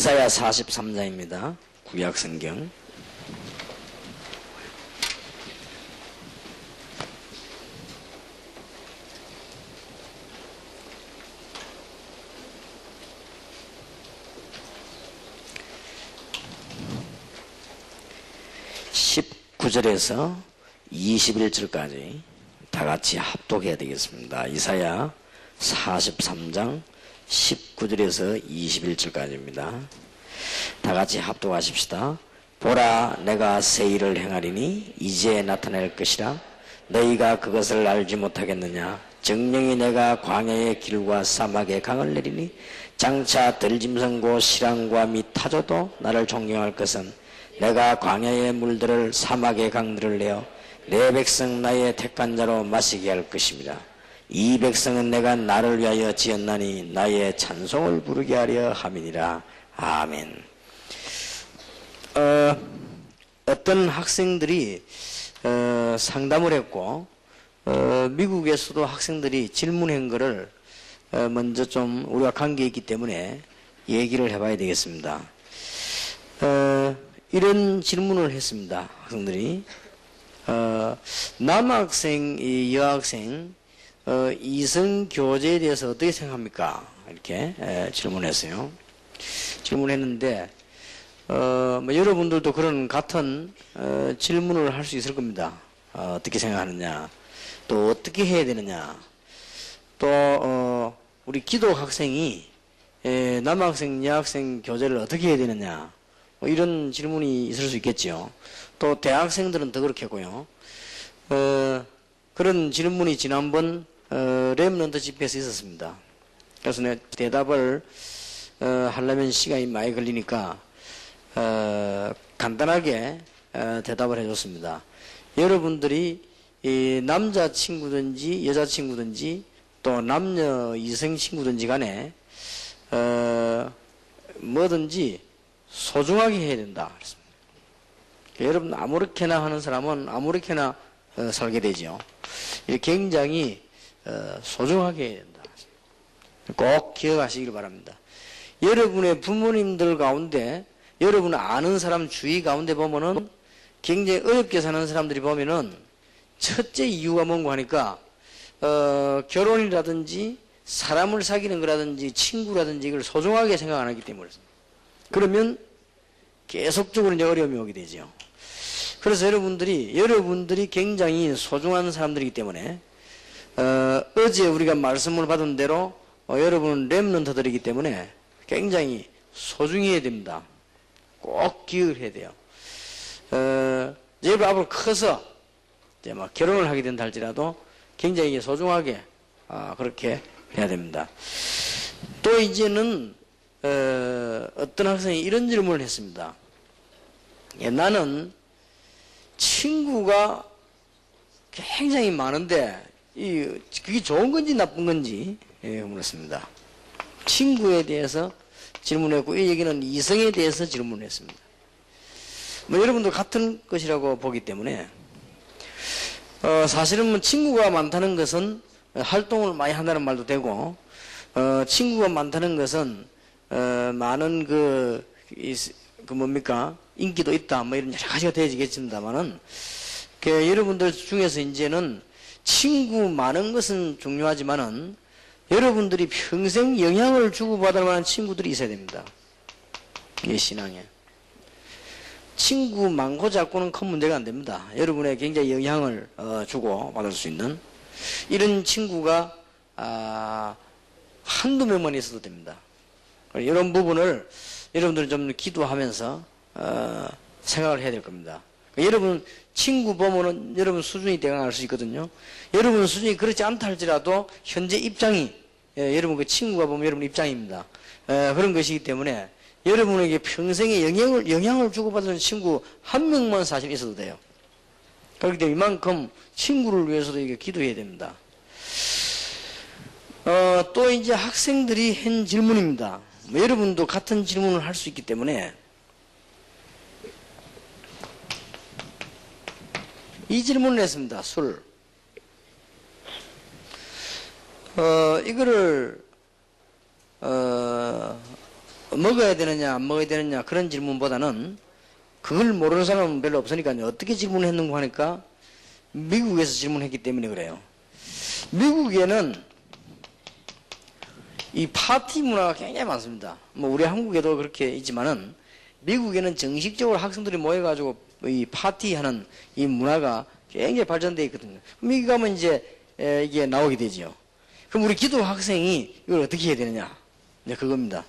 이사야 43장입니다. 구약성경. (19절에서) (21절까지) 다 같이 합독해야 되겠습니다. 이사야 43장 19절에서 21절까지입니다. 다 같이 합독하십시다. 보라, 내가 새 일을 행하리니 이제 나타날 것이라. 너희가 그것을 알지 못하겠느냐. 정령이 내가 광야의 길과 사막의 강을 내리니 장차 들짐승고 실랑과 및 타조도 나를 존경할 것은 내가 광야의 물들을 사막의 강들을 내어 내 백성 나의 택한 자로 마시게 할 것입니다. 이 백성은 내가 나를 위하여 지었나니 나의 찬송을 부르게 하려 함이니라. 아멘. 어떤 학생들이 상담을 했고 미국에서도 학생들이 질문한 거를 먼저 좀 우리가 관계 있기 때문에 얘기를 해봐야 되겠습니다. 이런 질문을 했습니다. 학생들이 남학생, 여학생 이성교제에 대해서 어떻게 생각합니까? 이렇게 질문했어요. 질문했는데 여러분들도 그런 같은 질문을 할 수 있을 겁니다. 어떻게 생각하느냐, 또 어떻게 해야 되느냐, 또 우리 기독 학생이 남학생, 여학생 교제를 어떻게 해야 되느냐, 이런 질문이 있을 수 있겠죠. 또 대학생들은 더 그렇겠고요. 그런 질문이 지난번 렘넌트 집회에서 있었습니다. 그래서 내가 대답을 하려면 시간이 많이 걸리니까 간단하게 대답을 해줬습니다. 여러분들이 이 남자친구든지 여자친구든지 또 남녀 이성친구든지 간에 뭐든지 소중하게 해야 된다 그랬습니다. 여러분 아무렇게나 하는 사람은 아무렇게나 살게 되죠. 굉장히 소중하게 해야 된다. 꼭 기억하시길 바랍니다. 여러분의 부모님들 가운데, 여러분 아는 사람 주위 가운데 보면은 굉장히 어렵게 사는 사람들이 보면은 첫째 이유가 뭔가 하니까 결혼이라든지 사람을 사귀는 거라든지 친구라든지 이걸 소중하게 생각 안 하기 때문에 그러면 계속적으로 이제 어려움이 오게 되죠. 그래서 여러분들이 굉장히 소중한 사람들이기 때문에 어제 우리가 말씀을 받은 대로 여러분은 렘넌트들이기 때문에 굉장히 소중히 해야 됩니다. 꼭 기억을 해야 돼요. 여러분 앞으로 커서 이제 막 결혼을 하게 된다 할지라도 굉장히 소중하게 그렇게 해야 됩니다. 또 이제는 어떤 학생이 이런 질문을 했습니다. 나는 친구가 굉장히 많은데 그게 좋은 건지 나쁜 건지 물었습니다. 친구에 대해서 질문했고 이 얘기는 이성에 대해서 질문했습니다. 여러분도 같은 것이라고 보기 때문에 사실은 친구가 많다는 것은 활동을 많이 한다는 말도 되고 친구가 많다는 것은 많은 뭡니까? 인기도 있다, 이런 여러 가지가 되어지겠습니다만은, 여러분들 중에서 이제는 친구 많은 것은 중요하지만은, 여러분들이 평생 영향을 주고받을 만한 친구들이 있어야 됩니다. 이 신앙에. 친구 많고 작고는 큰 문제가 안 됩니다. 여러분의 굉장히 영향을 주고받을 수 있는 이런 친구가 한두 명만 있어도 됩니다. 이런 부분을 여러분들 좀 기도하면서 생각을 해야 될 겁니다. 여러분 친구 보면은 여러분 수준이 대강할 수 있거든요. 여러분 수준이 그렇지 않다 할지라도 현재 입장이 여러분 그 친구가 보면 여러분 입장입니다. 그런 것이기 때문에 여러분에게 평생에 영향을 주고받는 친구 한 명만 사실 있어도 돼요. 그렇기 때문에 이만큼 친구를 위해서도 이게 기도해야 됩니다. 또 이제 학생들이 한 질문입니다. 여러분도 같은 질문을 할 수 있기 때문에 이 질문을 했습니다. 술. 이거를 먹어야 되느냐 안 먹어야 되느냐 그런 질문보다는 그걸 모르는 사람은 별로 없으니까 어떻게 질문했는가 하니까 미국에서 질문했기 때문에 그래요. 미국에는 이 파티 문화가 굉장히 많습니다. 뭐 우리 한국에도 그렇게 있지만은 미국에는 정식적으로 학생들이 모여가지고 이 파티하는 이 문화가 굉장히 발전되어 있거든요. 미국 가면 이제 이게 나오게 되죠. 그럼 우리 기도 학생이 이걸 어떻게 해야 되느냐? 이제 그겁니다.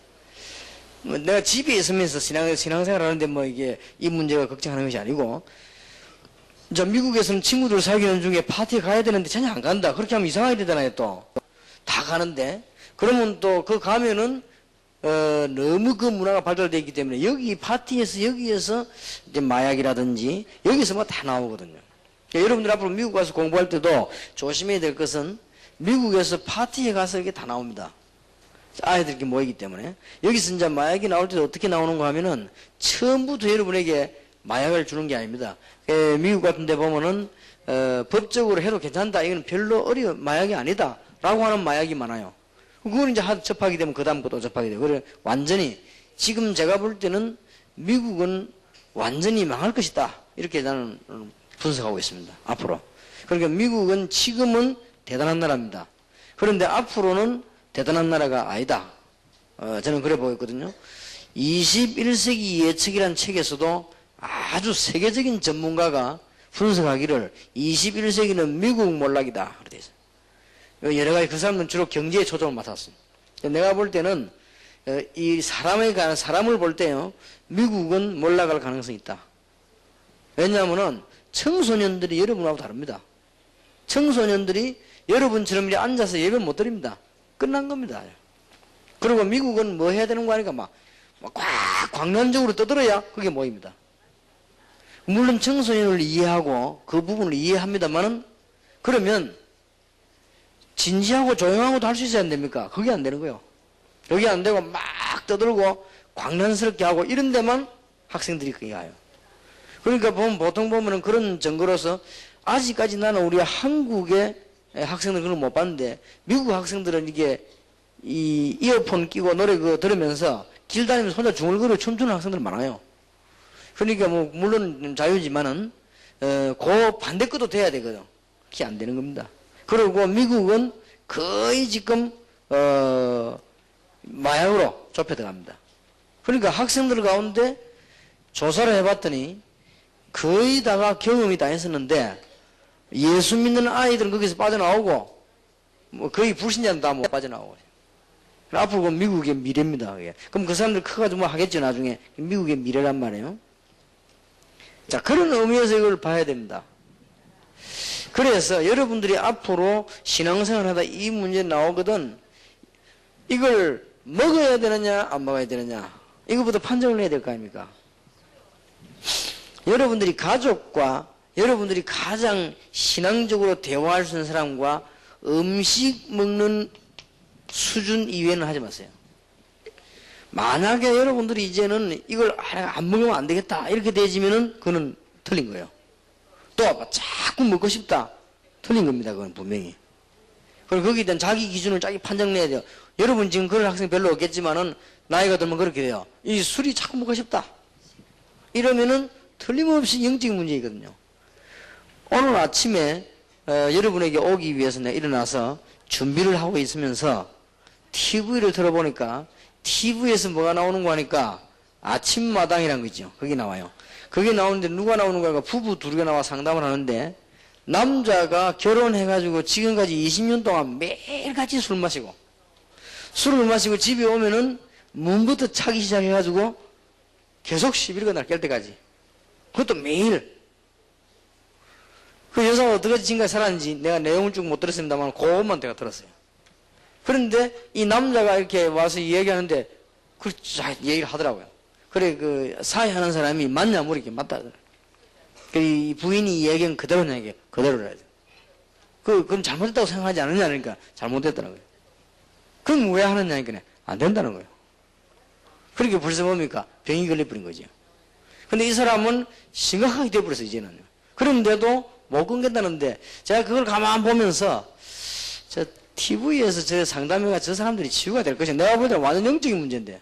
내가 집에 있으면서 신앙생활 하는데 뭐 이게 이 문제가 걱정하는 것이 아니고, 저 미국에서는 친구들 사귀는 중에 파티에 가야 되는데 전혀 안 간다. 그렇게 하면 이상하게 되잖아요, 또. 다 가는데. 그러면 또 그 가면은, 너무 그 문화가 발달되어 있기 때문에 여기 파티에서 여기에서 이제 마약이라든지 여기서 뭐 다 나오거든요. 그러니까 여러분들 앞으로 미국 가서 공부할 때도 조심해야 될 것은 미국에서 파티에 가서 이게 다 나옵니다. 아이들이 이렇게 모이기 때문에. 여기서 이제 마약이 나올 때도 어떻게 나오는가 하면은 처음부터 여러분에게 마약을 주는 게 아닙니다. 미국 같은 데 보면은, 법적으로 해도 괜찮다. 이건 별로 마약이 아니다. 라고 하는 마약이 많아요. 그건 이제 접하게 되면 그 다음 것도 접하게 돼요. 그래, 완전히, 지금 제가 볼 때는 미국은 완전히 망할 것이다. 이렇게 나는 분석하고 있습니다. 앞으로. 그러니까 미국은 지금은 대단한 나라입니다. 그런데 앞으로는 대단한 나라가 아니다. 저는 그래 보였거든요. 21세기 예측이라는 책에서도 아주 세계적인 전문가가 분석하기를 21세기는 미국 몰락이다. 그렇게 있어요. 여러 가지 그 사람들은 주로 경제에 초점을 맞췄습니다. 내가 볼 때는 이 사람을 볼 때요, 미국은 몰락할 가능성이 있다. 왜냐하면은 청소년들이 여러분하고 다릅니다. 청소년들이 여러분처럼 이렇게 앉아서 예배 못 드립니다. 끝난 겁니다. 그리고 미국은 뭐 해야 되는 거 아니까 막 광란적으로 떠들어야 그게 모입니다. 물론 청소년을 이해하고 그 부분을 이해합니다만은 그러면 진지하고 조용하고도 할 수 있어야 안 됩니까? 그게 안 되는 거예요. 여기 안 되고 막 떠들고 광란스럽게 하고 이런 데만 학생들이 그게 가요. 그러니까 보통 보면은 그런 증거로서 아직까지 나는 우리 한국의 학생들 그걸 못 봤는데 미국 학생들은 이게 이 이어폰 끼고 노래 그거 들으면서 길 다니면서 혼자 중얼거리고 춤추는 학생들 많아요. 그러니까 뭐 물론 자유지만은 그 반대 것도 돼야 되거든. 그게 안 되는 겁니다. 그리고 미국은 거의 지금 마약으로 좁혀 들어갑니다. 그러니까 학생들 가운데 조사를 해봤더니 거의 다가 경험이 다 했었는데 예수 믿는 아이들은 거기서 빠져나오고 뭐 거의 불신자는 다 못 빠져나오고. 앞으로 그 미국의 미래입니다. 그게. 그럼 그 사람들 커가지고 뭐 하겠죠 나중에. 미국의 미래란 말이에요. 자, 그런 의미에서 이걸 봐야 됩니다. 그래서 여러분들이 앞으로 신앙생활 하다 이 문제 나오거든 이걸 먹어야 되느냐 안 먹어야 되느냐 이거부터 판정을 해야 될 거 아닙니까? 여러분들이 가족과 여러분들이 가장 신앙적으로 대화할 수 있는 사람과 음식 먹는 수준 이외에는 하지 마세요. 만약에 여러분들이 이제는 이걸 안 먹으면 안 되겠다 이렇게 되지면은 그거는 틀린 거예요. 또 자꾸 먹고 싶다 틀린 겁니다. 그건 분명히. 그리고 거기에 대한 자기 기준을 자기 판정내야 돼요. 여러분 지금 그런 학생 별로 없겠지만은 나이가 들면 그렇게 돼요. 이 술이 자꾸 먹고 싶다 이러면은 틀림없이 영적인 문제이거든요. 오늘 아침에 여러분에게 오기 위해서 내가 일어나서 준비를 하고 있으면서 TV를 들어보니까 TV에서 뭐가 나오는 거 하니까 아침마당이라는 거 있죠. 거기 나와요. 거기 나오는데 누가 나오는 거가 부부 둘이 나와 상담을 하는데 남자가 결혼해가지고 지금까지 20년 동안 매일같이 술 마시고 술을 마시고 집에 오면은 문부터 차기 시작해가지고 계속 시비가 날 깰 때까지 그것도 매일 그 여자가 어떻게 지금까지 살았는지 내가 내용을 쭉 못 들었습니다만 그것만 내가 들었어요. 그런데 이 남자가 이렇게 와서 얘기하는데 그 얘기를 하더라고요. 그래 그 사회하는 사람이 맞냐 물으니까 맞다. 이 부인이 이 얘기는 그대로냐 이게 그대로라. 그건 잘못했다고 생각하지 않느냐 그러니까 잘못했다는 거예요. 그럼 왜 하느냐 그러니까 안 된다는 거예요. 그렇게 벌써 뭡니까 병이 걸려버린 거죠. 근데 이 사람은 심각하게 되어버렸어 이제는. 그런데도 못 끊겠다는데 제가 그걸 가만 보면서 저 TV에서 저 상담회가 저 사람들이 치유가 될 것이야. 내가 볼 때는 완전 영적인 문제인데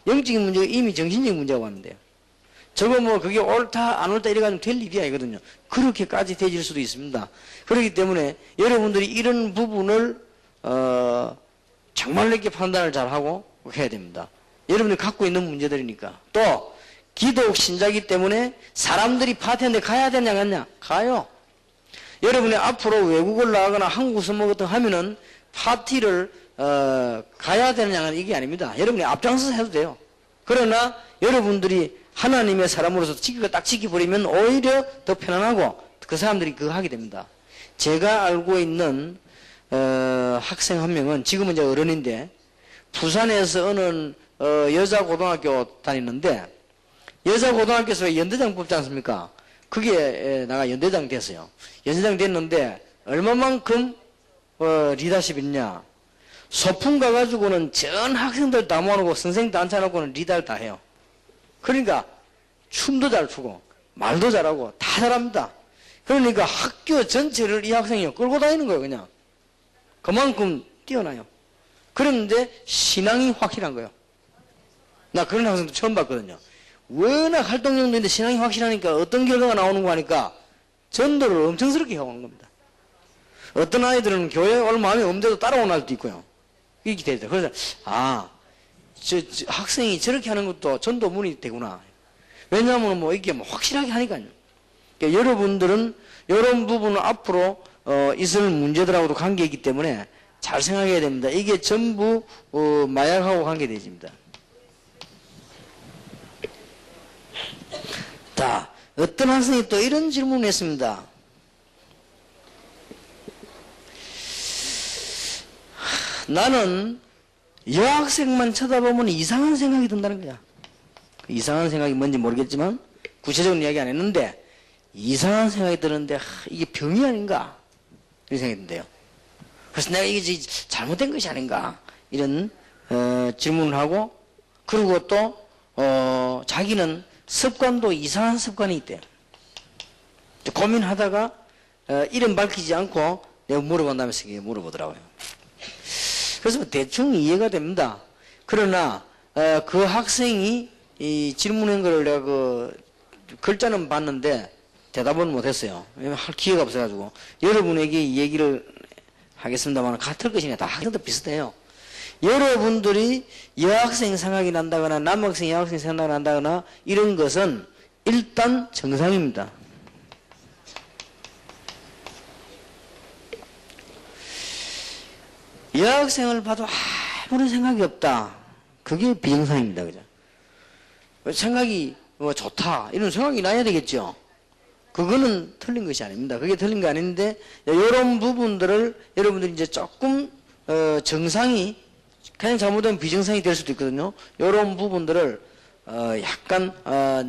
영적인 문제가 이미 정신적인 문제가 왔는데요. 저거 뭐 그게 옳다 안 옳다 이래가지고 될 일이 아니거든요. 그렇게까지 되질 수도 있습니다. 그렇기 때문에 여러분들이 이런 부분을 정말 이렇게 판단을 잘하고 해야 됩니다. 여러분들이 갖고 있는 문제들이니까. 또 기독 신자이기 때문에 사람들이 파티한테 가야 되냐 안 가냐? 가요. 여러분이 앞으로 외국을 나가거나 한국에서 먹었던 하면은 파티를 가야 되느냐 이게 아닙니다. 여러분이 앞장서서 해도 돼요. 그러나 여러분들이 하나님의 사람으로서 지키고 딱 지켜버리면 오히려 더 편안하고 그 사람들이 그거 하게 됩니다. 제가 알고 있는 학생 한 명은 지금은 이제 어른인데 부산에서 어느 여자 고등학교 다니는데 여자 고등학교에서 연대장 뽑지 않습니까? 그게 나가 연대장 됐어요. 연대장 됐는데 얼마만큼 리더십이 있냐? 소풍 가가지고는 전 학생들 다 모아놓고 선생님 다 앉혀놓고는 리더를 다 해요. 그러니까 춤도 잘 추고 말도 잘하고 다 잘합니다. 그러니까 학교 전체를 이 학생이 끌고 다니는 거예요. 그냥 그만큼 뛰어나요. 그런데 신앙이 확실한 거예요. 나 그런 학생도 처음 봤거든요. 워낙 활동량도인데 신앙이 확실하니까 어떤 결과가 나오는 거 하니까 전도를 엄청스럽게 해오는 겁니다. 어떤 아이들은 교회에 올 마음이 없는데도 따라오는 아이도 있고요. 이렇게 되죠. 그래서 저 학생이 저렇게 하는 것도 전도문이 되구나. 왜냐하면 뭐 이게 뭐 확실하게 하니까요. 그러니까 여러분들은 이런 부분은 앞으로 있을 문제들하고도 관계있기 때문에 잘 생각해야 됩니다. 이게 전부 마약하고 관계되집니다. 자, 어떤 학생이 또 이런 질문을 했습니다. 나는 여학생만 쳐다보면 이상한 생각이 든다는 거야. 이상한 생각이 뭔지 모르겠지만 구체적인 이야기 안 했는데 이상한 생각이 드는데 이게 병이 아닌가 이런 생각이 든대요. 그래서 내가 이게 잘못된 것이 아닌가 이런 질문을 하고 그리고 또 자기는 습관도 이상한 습관이 있대요. 고민하다가 이름 밝히지 않고 내가 물어본다면서 물어보더라고요. 그래서 뭐 대충 이해가 됩니다. 그러나 그 학생이 이 질문한 거를 내가 그 글자는 봤는데 대답은 못했어요. 왜냐면 할 기회가 없어가지고 여러분에게 이 얘기를 하겠습니다만 같을 것이냐 다 학생도 비슷해요. 여러분들이 여학생 생각이 난다거나 남학생 여학생 생각이 난다거나 이런 것은 일단 정상입니다. 여학생을 봐도 아무런 생각이 없다. 그게 비정상입니다. 그죠? 생각이 뭐 좋다. 이런 생각이 나야 되겠죠. 그거는 틀린 것이 아닙니다. 그게 틀린 거 아닌데, 이런 부분들을 여러분들이 이제 조금, 정상이, 그냥 잘못하면 비정상이 될 수도 있거든요. 이런 부분들을, 약간,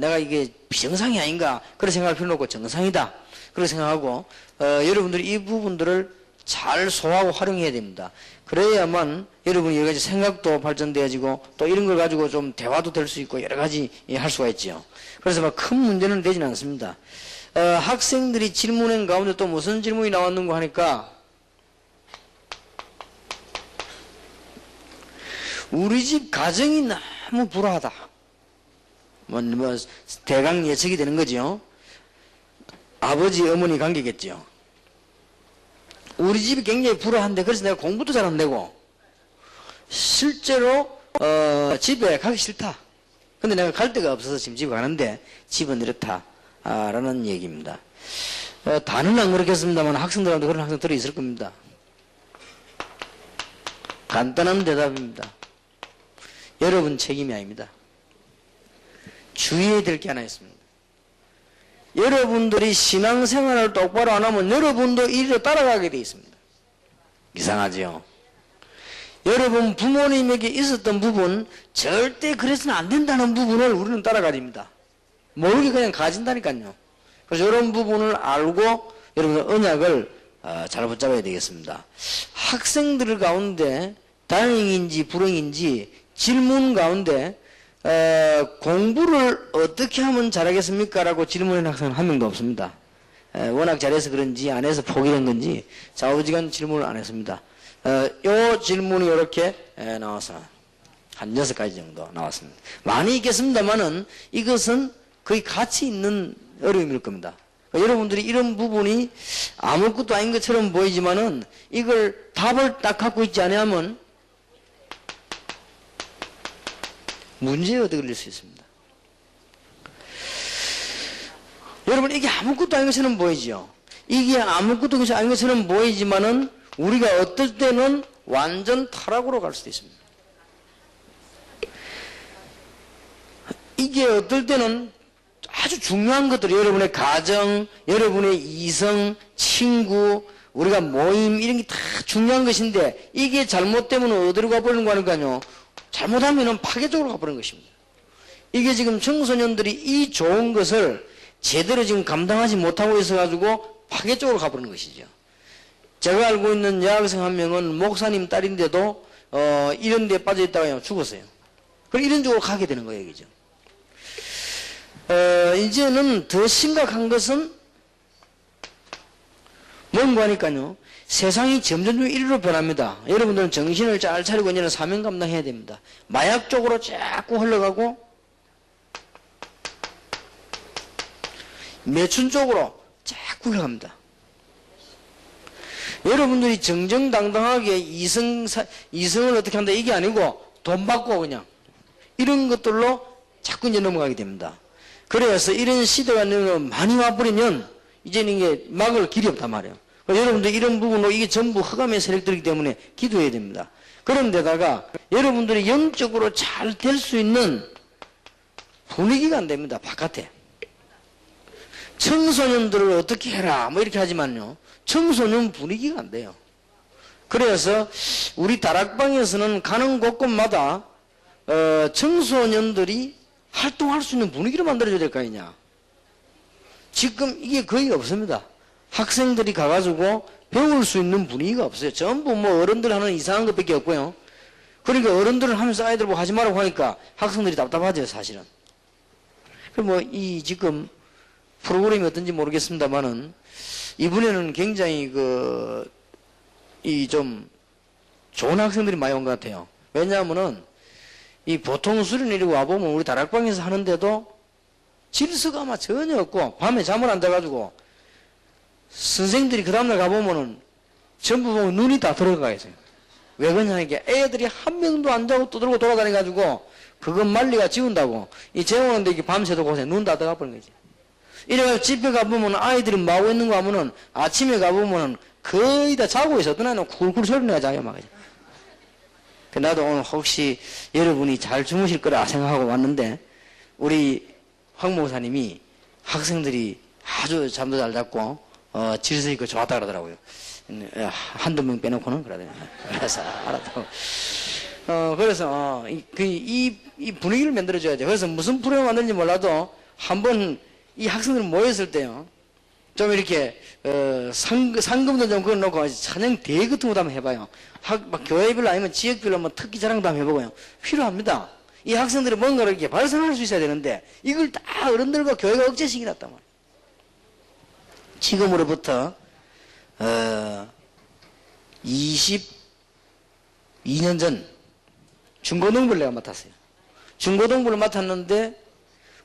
내가 이게 비정상이 아닌가. 그런 생각할 필요는 없고 정상이다. 그렇게 생각하고, 여러분들이 이 부분들을 잘 소화하고 활용해야 됩니다. 그래야만 여러분이 여러 가지 생각도 발전되어지고 또 이런 걸 가지고 좀 대화도 될 수 있고 여러 가지 할 수가 있죠. 그래서 막 큰 문제는 되지는 않습니다. 학생들이 질문한 가운데 또 무슨 질문이 나왔는가 하니까 우리 집 가정이 너무 불화하다. 뭐 대강 예측이 되는 거죠. 아버지 어머니 관계겠죠. 우리 집이 굉장히 불화한데 그래서 내가 공부도 잘 안 되고 실제로 집에 가기 싫다. 근데 내가 갈 데가 없어서 지금 집에 가는데 집은 이렇다 라는 얘기입니다. 다는 안 그렇겠습니다만 학생들한테 그런 학생들이 있을 겁니다. 간단한 대답입니다. 여러분 책임이 아닙니다. 주의해야 될 게 하나 있습니다. 여러분들이 신앙생활을 똑바로 안 하면 여러분도 이리로 따라가게 돼 있습니다. 이상하죠? 여러분 부모님에게 있었던 부분 절대 그래서는 안 된다는 부분을 우리는 따라가집니다. 모르게 그냥 가진다니까요. 그래서 이런 부분을 알고 여러분들 언약을 잘 붙잡아야 되겠습니다. 학생들 가운데 다행인지 불행인지 질문 가운데 공부를 어떻게 하면 잘하겠습니까? 라고 질문하는 학생은 한 명도 없습니다. 워낙 잘해서 그런지 안 해서 포기한 건지 좌우지간 질문을 안 했습니다. 요 질문이 이렇게 나와서 한 6가지 정도 나왔습니다. 많이 있겠습니다만은 이것은 거의 가치 있는 어려움일 겁니다. 그러니까 여러분들이 이런 부분이 아무것도 아닌 것처럼 보이지만은 이걸 답을 딱 갖고 있지 않으면 문제에 얻어걸릴 수 있습니다. 여러분, 이게 아무것도 아닌 것처럼 보이죠? 이게 아무것도 아닌 것처럼 보이지만은 우리가 어떨 때는 완전 타락으로 갈 수도 있습니다. 이게 어떨 때는 아주 중요한 것들, 여러분의 가정, 여러분의 이성, 친구, 우리가 모임, 이런 게 다 중요한 것인데, 이게 잘못되면 어디로 가버리는 거니까요. 잘못하면 파괴적으로 가버리는 것입니다. 이게 지금 청소년들이 이 좋은 것을 제대로 지금 감당하지 못하고 있어가지고 파괴적으로 가버리는 것이죠. 제가 알고 있는 여학생 한 명은 목사님 딸인데도, 이런 데에 빠져있다가 죽었어요. 그럼 이런 쪽으로 가게 되는 거예요, 그죠? 이제는 더 심각한 것은 뭔가 하니까요. 세상이 점점 이리로 변합니다. 여러분들은 정신을 잘 차리고 이제는 사명 감당해야 됩니다. 마약 쪽으로 자꾸 흘러가고 매춘 쪽으로 자꾸 흘러갑니다. 여러분들이 정정당당하게 이성을 어떻게 한다 이게 아니고 돈 받고 그냥 이런 것들로 자꾸 이제 넘어가게 됩니다. 그래서 이런 시대가 많이 와버리면 이제는 이게 막을 길이 없단 말이에요. 여러분들 이런 부분으로 이게 전부 흑암의 세력들이기 때문에 기도해야 됩니다. 그런데다가 여러분들이 영적으로 잘 될 수 있는 분위기가 안 됩니다. 바깥에. 청소년들을 어떻게 해라 뭐 이렇게 하지만요. 청소년 분위기가 안 돼요. 그래서 우리 다락방에서는 가는 곳곳마다 청소년들이 활동할 수 있는 분위기를 만들어줘야 될 거 아니냐. 지금 이게 거의 없습니다. 학생들이 가가지고 배울 수 있는 분위기가 없어요. 전부 뭐 어른들 하는 이상한 것밖에 없고요. 그러니까 어른들은 하면서 아이들 보고 하지 말라고 하니까 학생들이 답답하죠, 사실은. 뭐 이 지금 프로그램이 어떤지 모르겠습니다만은 이번에는 굉장히 이 좀 좋은 학생들이 많이 온 것 같아요. 왜냐하면은 이 보통 수련회로 와보면 우리 다락방에서 하는데도 질서가 아마 전혀 없고 밤에 잠을 안 자가지고 선생님들이 그 다음날 가보면은 전부 보면 눈이 다 들어가 있어요. 왜 그러냐니까 애들이 한 명도 안 자고 떠들고 돌아다녀가지고 그건 말리가 지운다고 이 재우는데 이게 밤새도 고생 눈 다 들어가 버린 거지. 이래가지고 집에 가보면 아이들이 뭐 하고 있는 거 하면은 아침에 가보면은 거의 다 자고 있어. 어떤 애는 쿨쿨 소리 내가 자요 막. 나도 오늘 혹시 여러분이 잘 주무실 거라 생각하고 왔는데 우리 황 목사님이 학생들이 아주 잠도 잘 잤고 질서 있고 좋았다 그러더라고요. 한두 명 빼놓고는 그러더라고요. 그래서 알았다고. 그래서 이 분위기를 만들어줘야죠. 그래서 무슨 프로그램 만드는지 몰라도 한번 이 학생들 모였을 때요. 좀 이렇게 상금도 좀 걸어놓고 찬양 대회 같은 것도 한번 해봐요. 막 교회별로 아니면 지역별로 뭐 특기 자랑도 한번 해보고요. 필요합니다. 이 학생들이 뭔가를 이렇게 발산할 수 있어야 되는데 이걸 다 어른들과 교회가 억제시키 놨단 말이에요. 지금으로부터 22년 전 중고등부를 내가 맡았어요. 중고등부를 맡았는데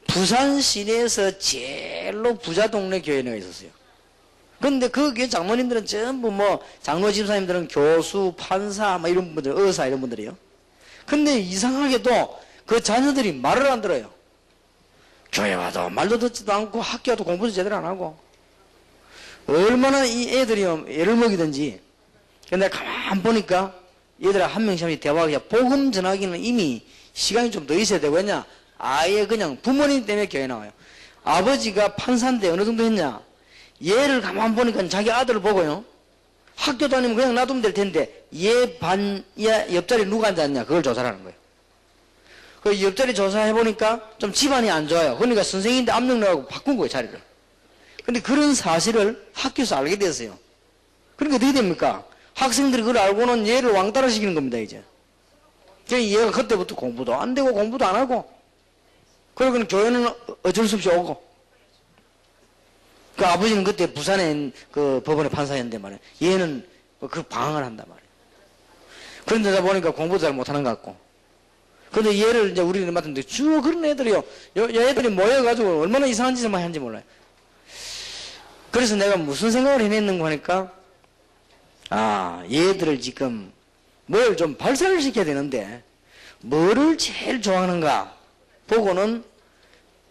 부산 시내에서 제일로 부자 동네 교회가 있었어요. 그런데 그 교회 장로님들은 전부 뭐 장로 집사님들은 교수, 판사, 뭐 이런 분들, 의사 이런 분들이요. 근데 이상하게도 그 자녀들이 말을 안 들어요. 교회 와도 말도 듣지도 않고 학교도 공부도 제대로 안 하고 얼마나 이 애들이 애를 먹이든지. 근데 가만 보니까 얘들아 한 명씩 한 대화하기가 복음 전하기는 이미 시간이 좀 더 있어야 되고 왜냐 아예 그냥 부모님 때문에 교회 나와요. 아버지가 판사인데 어느 정도 했냐 얘를 가만 보니까 자기 아들을 보고요 학교 다니면 그냥 놔두면 될 텐데 얘 옆자리 누가 앉았냐 그걸 조사를 하는 거예요. 그 옆자리 조사해 보니까 좀 집안이 안 좋아요. 그러니까 선생님인데 압력 넣어가지고 바꾼 거예요 자리를. 근데 그런 사실을 학교에서 알게 됐어요. 그러니까 어떻게 됩니까? 학생들이 그걸 알고는 얘를 왕따를 시키는 겁니다 이제. 얘가 그때부터 공부도 안 되고 공부도 안 하고 그러고는 교회는 어쩔 수 없이 오고 그 아버지는 그때 부산에 그 법원의 판사였는데 말이에요. 얘는 그 방황을 한단 말이에요. 그런데다 보니까 공부도 잘 못하는 것 같고 근데 얘를 이제 우리는 맡았는데 주로 그런 애들이요. 얘들이 모여가지고 얼마나 이상한 짓을 많이 하는지 몰라요. 그래서 내가 무슨 생각을 해냈는가 하니까, 얘들을 지금 뭘 좀 발산을 시켜야 되는데, 뭐를 제일 좋아하는가 보고는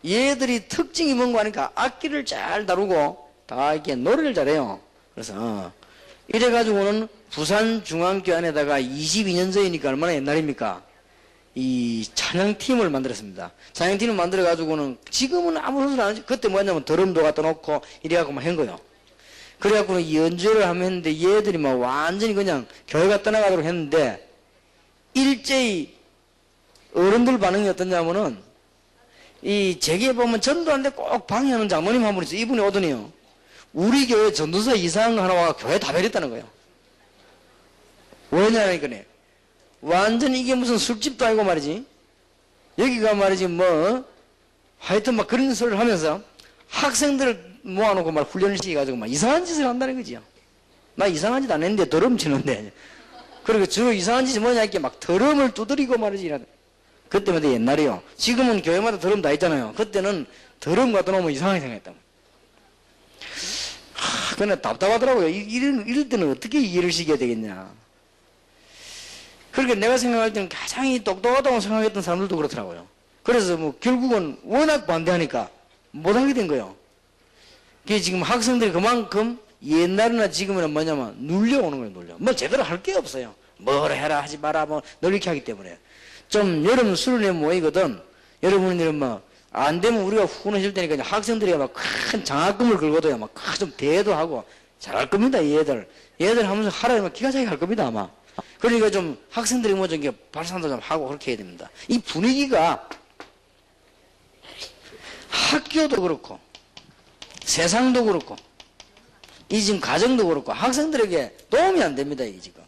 얘들이 특징이 뭔가 하니까 악기를 잘 다루고 다 이렇게 노래를 잘해요. 그래서, 이래가지고는 부산중앙교 안에다가 22년 전이니까 얼마나 옛날입니까? 이 찬양팀을 만들었습니다. 찬양팀을 만들어가지고는 지금은 아무 소리 안 하지. 그때 뭐냐면 드럼도 갖다 놓고 이래갖고 막 한 거요. 그래갖고는 연주를 하면 했는데 얘들이 막 완전히 그냥 교회가 떠나가도록 했는데 일제히 어른들 반응이 어떠냐면은 이 제기에 보면 전도하는데 꼭 방해하는 장모님 한 분 있어요. 이분이 오더니요. 우리 교회 전도사 이상 하나 와 교회 다 버렸다는 거예요. 왜냐니까 완전히 이게 무슨 술집도 아니고 말이지. 여기가 말이지 하여튼 막 그런 소리를 하면서 학생들을 모아놓고 막 훈련을 시켜가지고 막 이상한 짓을 한다는 거지요. 나 이상한 짓 안 했는데 드럼 치는데. 그리고 주로 이상한 짓이 뭐냐 이렇게 막 드럼을 두드리고 말이지. 그때마다 옛날이요. 지금은 교회마다 드럼 다 있잖아요. 그때는 드럼 갖다 놓으면 이상하게 생각했다. 그냥 답답하더라고요. 이럴 때는 어떻게 이해를 시켜야 되겠냐. 그러니까 내가 생각할 때는 가장 똑똑하다고 생각했던 사람들도 그렇더라고요. 그래서 결국은 워낙 반대하니까 못하게 된 거예요. 그게 지금 학생들이 그만큼 옛날이나 지금이나 뭐냐면 눌려오는 거예요, 눌려. 뭐 제대로 할 게 없어요. 뭐라 해라 하지 마라 놀리게 하기 때문에. 좀 여러분 수련회 모이거든. 여러분들은 안 되면 우리가 훈련해줄 테니까 학생들이 막 큰 장학금을 걸고도요, 막 좀 대회도 하고 잘할 겁니다, 얘들. 얘들 하면서 하라 하면 기가 차게 할 겁니다, 아마. 그러니까 좀 학생들이 좀 발산도 좀 하고 그렇게 해야 됩니다. 이 분위기가 학교도 그렇고 세상도 그렇고 이 지금 가정도 그렇고 학생들에게 도움이 안 됩니다, 이게 지금.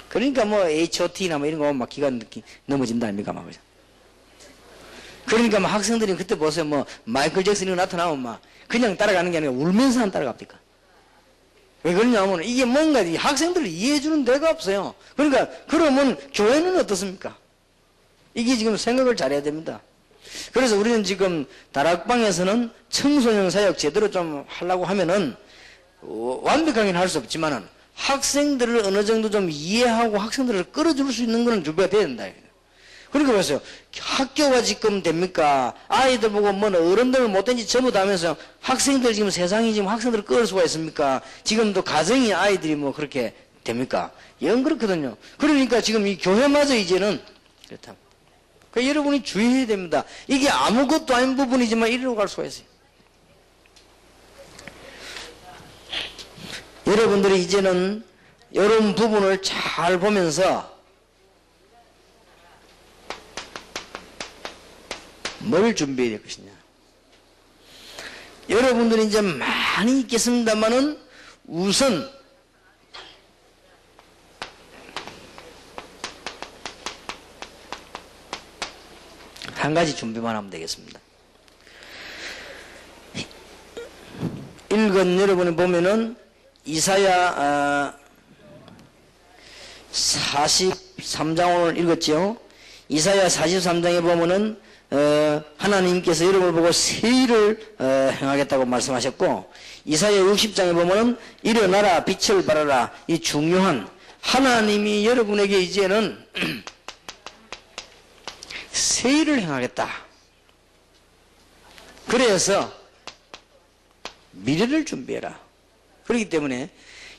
그러니까 HOT나 이런 거 막 기가 넘어진다 아닙니까, 막. 그러니까 학생들이 그때 보세요, 마이클 잭슨이 나타나면 그냥 따라가는 게 아니라 울면서 따라갑니까? 왜 그러냐면 이게 뭔가 이 학생들을 이해해주는 데가 없어요. 그러니까 그러면 교회는 어떻습니까? 이게 지금 생각을 잘해야 됩니다. 그래서 우리는 지금 다락방에서는 청소년 사역 제대로 좀 하려고 하면은 완벽하게는 할 수 없지만은 학생들을 어느 정도 좀 이해하고 학생들을 끌어줄 수 있는 건 준비가 돼야 된다. 그러니까 보세요. 학교가 지금 됩니까? 아이들 보고 어른들 못된 짓 전부 다 하면서 학생들 지금 세상이 지금 학생들을 끌을 수가 있습니까? 지금도 가정이 아이들이 그렇게 됩니까? 영 그렇거든요. 그러니까 지금 이 교회마저 이제는 그렇다. 그러니까 여러분이 주의해야 됩니다. 이게 아무것도 아닌 부분이지만 이리로 갈 수가 있어요. 여러분들이 이제는 이런 부분을 잘 보면서 뭘 준비해야 될 것이냐. 여러분들이 이제 많이 있겠습니다만은 우선 한 가지 준비만 하면 되겠습니다. 읽은 여러분이 보면은 이사야 43장 오늘 읽었죠. 이사야 43장에 보면은 하나님께서 여러분을 보고 새 일을 행하겠다고 말씀하셨고, 이사야 60장에 보면은 일어나라 빛을 발하라, 이 중요한 하나님이 여러분에게 이제는 새 일을 행하겠다. 그래서 미래를 준비해라. 그렇기 때문에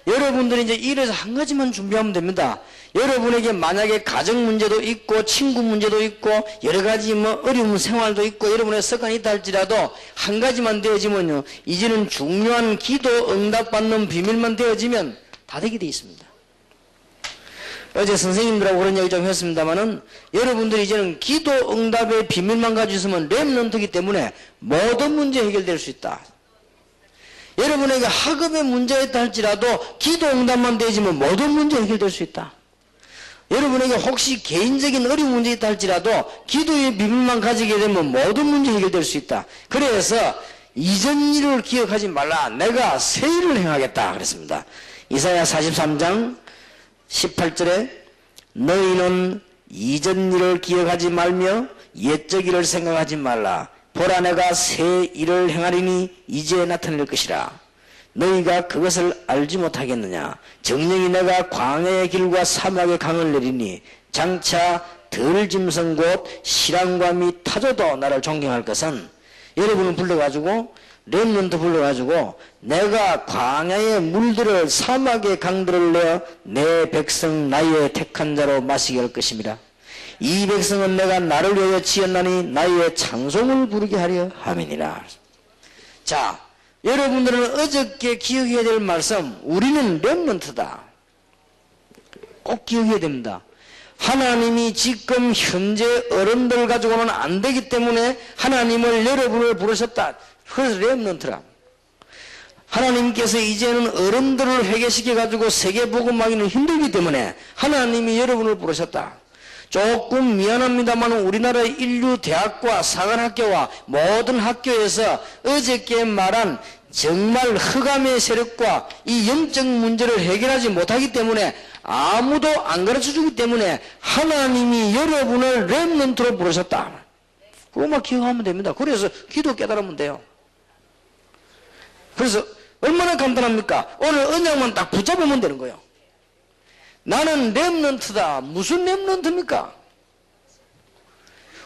여러분들이 이제 이래서 한 가지만 준비하면 됩니다. 여러분에게 만약에 가정 문제도 있고 친구 문제도 있고 여러 가지 어려운 생활도 있고 여러분의 습관이 있다 할지라도 한 가지만 되어지면요, 이제는 중요한 기도 응답받는 비밀만 되어지면 다 되게 돼 있습니다. 어제 선생님들하고 그런 얘기 좀 했습니다만은 여러분들이 이제는 기도 응답의 비밀만 가지고 있으면 렘넌트이기 때문에 모든 문제 해결될 수 있다. 여러분에게 학업의 문제가 있다 할지라도 기도 응답만 되어지면 모든 문제 해결될 수 있다. 여러분에게 혹시 개인적인 어려운 문제 있다 할지라도 기도의 비밀만 가지게 되면 모든 문제 해결될 수 있다. 그래서 이전 일을 기억하지 말라. 내가 새 일을 행하겠다 그랬습니다. 이사야 43장 18절에 너희는 이전 일을 기억하지 말며 옛적 일을 생각하지 말라. 보라 내가 새 일을 행하리니 이제 나타낼 것이라. 너희가 그것을 알지 못하겠느냐. 정령이 내가 광야의 길과 사막의 강을 내리니 장차 덜 짐승 곧 실랑과 및 타조도 나를 존경할 것은, 여러분을 불러가지고 렘넌트 불러가지고 내가 광야의 물들을 사막의 강들을 내어 내 백성 나의 택한 자로 마시게 할 것입니다. 이 백성은 내가 나를 위하여 지었나니 나의 찬송을 부르게 하려 함이니라. 자, 여러분들은 어저께 기억해야 될 말씀, 우리는 렘넌트다. 꼭 기억해야 됩니다. 하나님이 지금 현재 어른들 가지고는 안 되기 때문에 하나님을 여러분을 부르셨다. 그래서 렘넌트라. 하나님께서 이제는 어른들을 회개시켜 가지고 세계 복음하기는 힘들기 때문에 하나님이 여러분을 부르셨다. 조금 미안합니다만 우리나라 인류 대학과 사관학교와 모든 학교에서 어저께 말한 정말 흑암의 세력과 이 영적 문제를 해결하지 못하기 때문에 아무도 안 가르쳐주기 때문에 하나님이 여러분을 렘넌트로 부르셨다. 그것만 기억하면 됩니다. 그래서 기도 깨달으면 돼요. 그래서 얼마나 간단합니까? 오늘 언약만 딱 붙잡으면 되는 거예요. 나는 렘넌트다. 무슨 렘넌트입니까?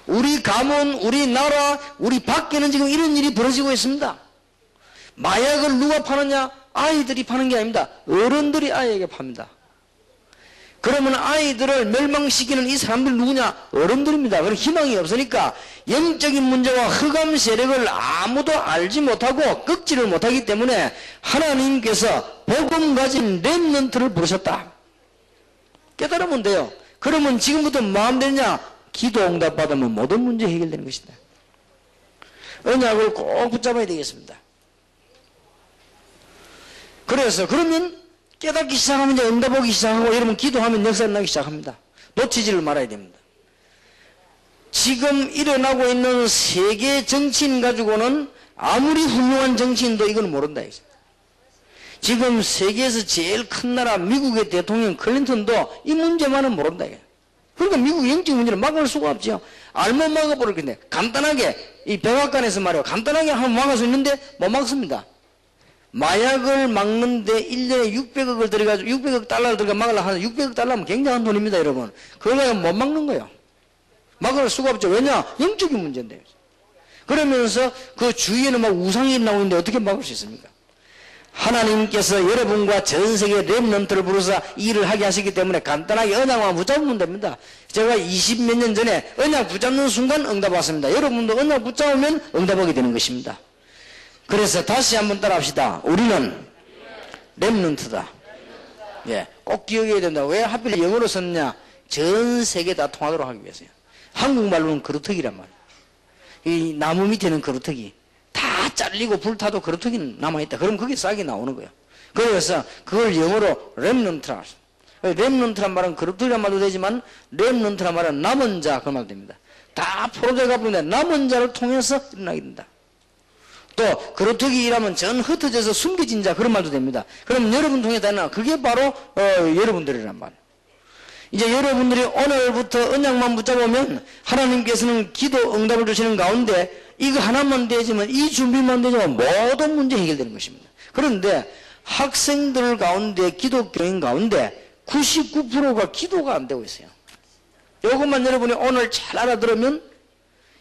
우리 가문, 우리 나라, 우리 밖에는 지금 이런 일이 벌어지고 있습니다. 마약을 누가 파느냐? 아이들이 파는 게 아닙니다. 어른들이 아이에게 팝니다. 그러면 아이들을 멸망시키는 이 사람들 누구냐? 어른들입니다. 그럼 희망이 없으니까 영적인 문제와 흑암 세력을 아무도 알지 못하고 꺾지를 못하기 때문에 하나님께서 복음 가진 렘넌트를 부르셨다. 깨달으면 돼요. 그러면 지금부터 마음 되냐? 기도 응답 받으면 모든 문제 해결되는 것이다. 언약을 꼭 붙잡아야 되겠습니다. 그래서 그러면 깨닫기 시작하면 이제 응답 오기 시작하고 여러분 기도하면 역사 나기 시작합니다. 놓치지를 말아야 됩니다. 지금 일어나고 있는 세계 정치인 가지고는 아무리 훌륭한 정치인도 이건 모른다. 지금 세계에서 제일 큰 나라 미국의 대통령 클린턴도 이 문제만은 모른다. 그러니까 미국 영적 문제를 막을 수가 없죠. 알면 막아버릴 건데 간단하게 이 백악관에서 말이에요. 간단하게 하면 막을 수 있는데 못 막습니다. 마약을 막는데 1년에 600억을 들여가지고 600억 달러를 들어가 막으려고 하는데 600억 달러면 굉장한 돈입니다, 여러분. 그걸 가지고 못 막는 거예요. 막을 수가 없죠. 왜냐? 영적인 문제인데. 그러면서 그 주위에는 막 우상이 나오는데 어떻게 막을 수 있습니까? 하나님께서 여러분과 전 세계 렘넌트를 부르사 일을 하게 하시기 때문에 간단하게 언약만 붙잡으면 됩니다. 제가 20몇 년 전에 언약 붙잡는 순간 응답 왔습니다. 여러분도 언약 붙잡으면 응답하게 되는 것입니다. 그래서 다시 한번 따라합시다. 우리는 렘넌트다. 예, 꼭 기억해야 된다. 왜 하필 영어로 썼냐? 전 세계 다 통하도록 하기 위해서요. 한국말로는 거루터기란 말이에요. 이 나무 밑에는 거루터기. 다 잘리고 불타도 거루터기는 남아있다. 그럼 그게 싹이 나오는 거예요. 그래서 그걸 영어로 렘넌트라. 렘넌트란 말은 거루터기란 말도 되지만 렘넌트란 말은 남은 자 그 말도 됩니다. 다 포로되가 부르는데 남은 자를 통해서 일어나게 된다. 또 거루터기 일하면 전 흩어져서 숨겨진 자 그런 말도 됩니다. 그럼 여러분 통해 다나 그게 바로 여러분들이란 말이에요. 이제 여러분들이 오늘부터 언약만 붙잡으면 하나님께서는 기도 응답을 주시는 가운데 이거 하나만 되지만 이 준비만 되지만 모든 문제 해결되는 것입니다. 그런데 학생들 가운데 기독교인 가운데 99%가 기도가 안 되고 있어요. 이것만 여러분이 오늘 잘 알아들으면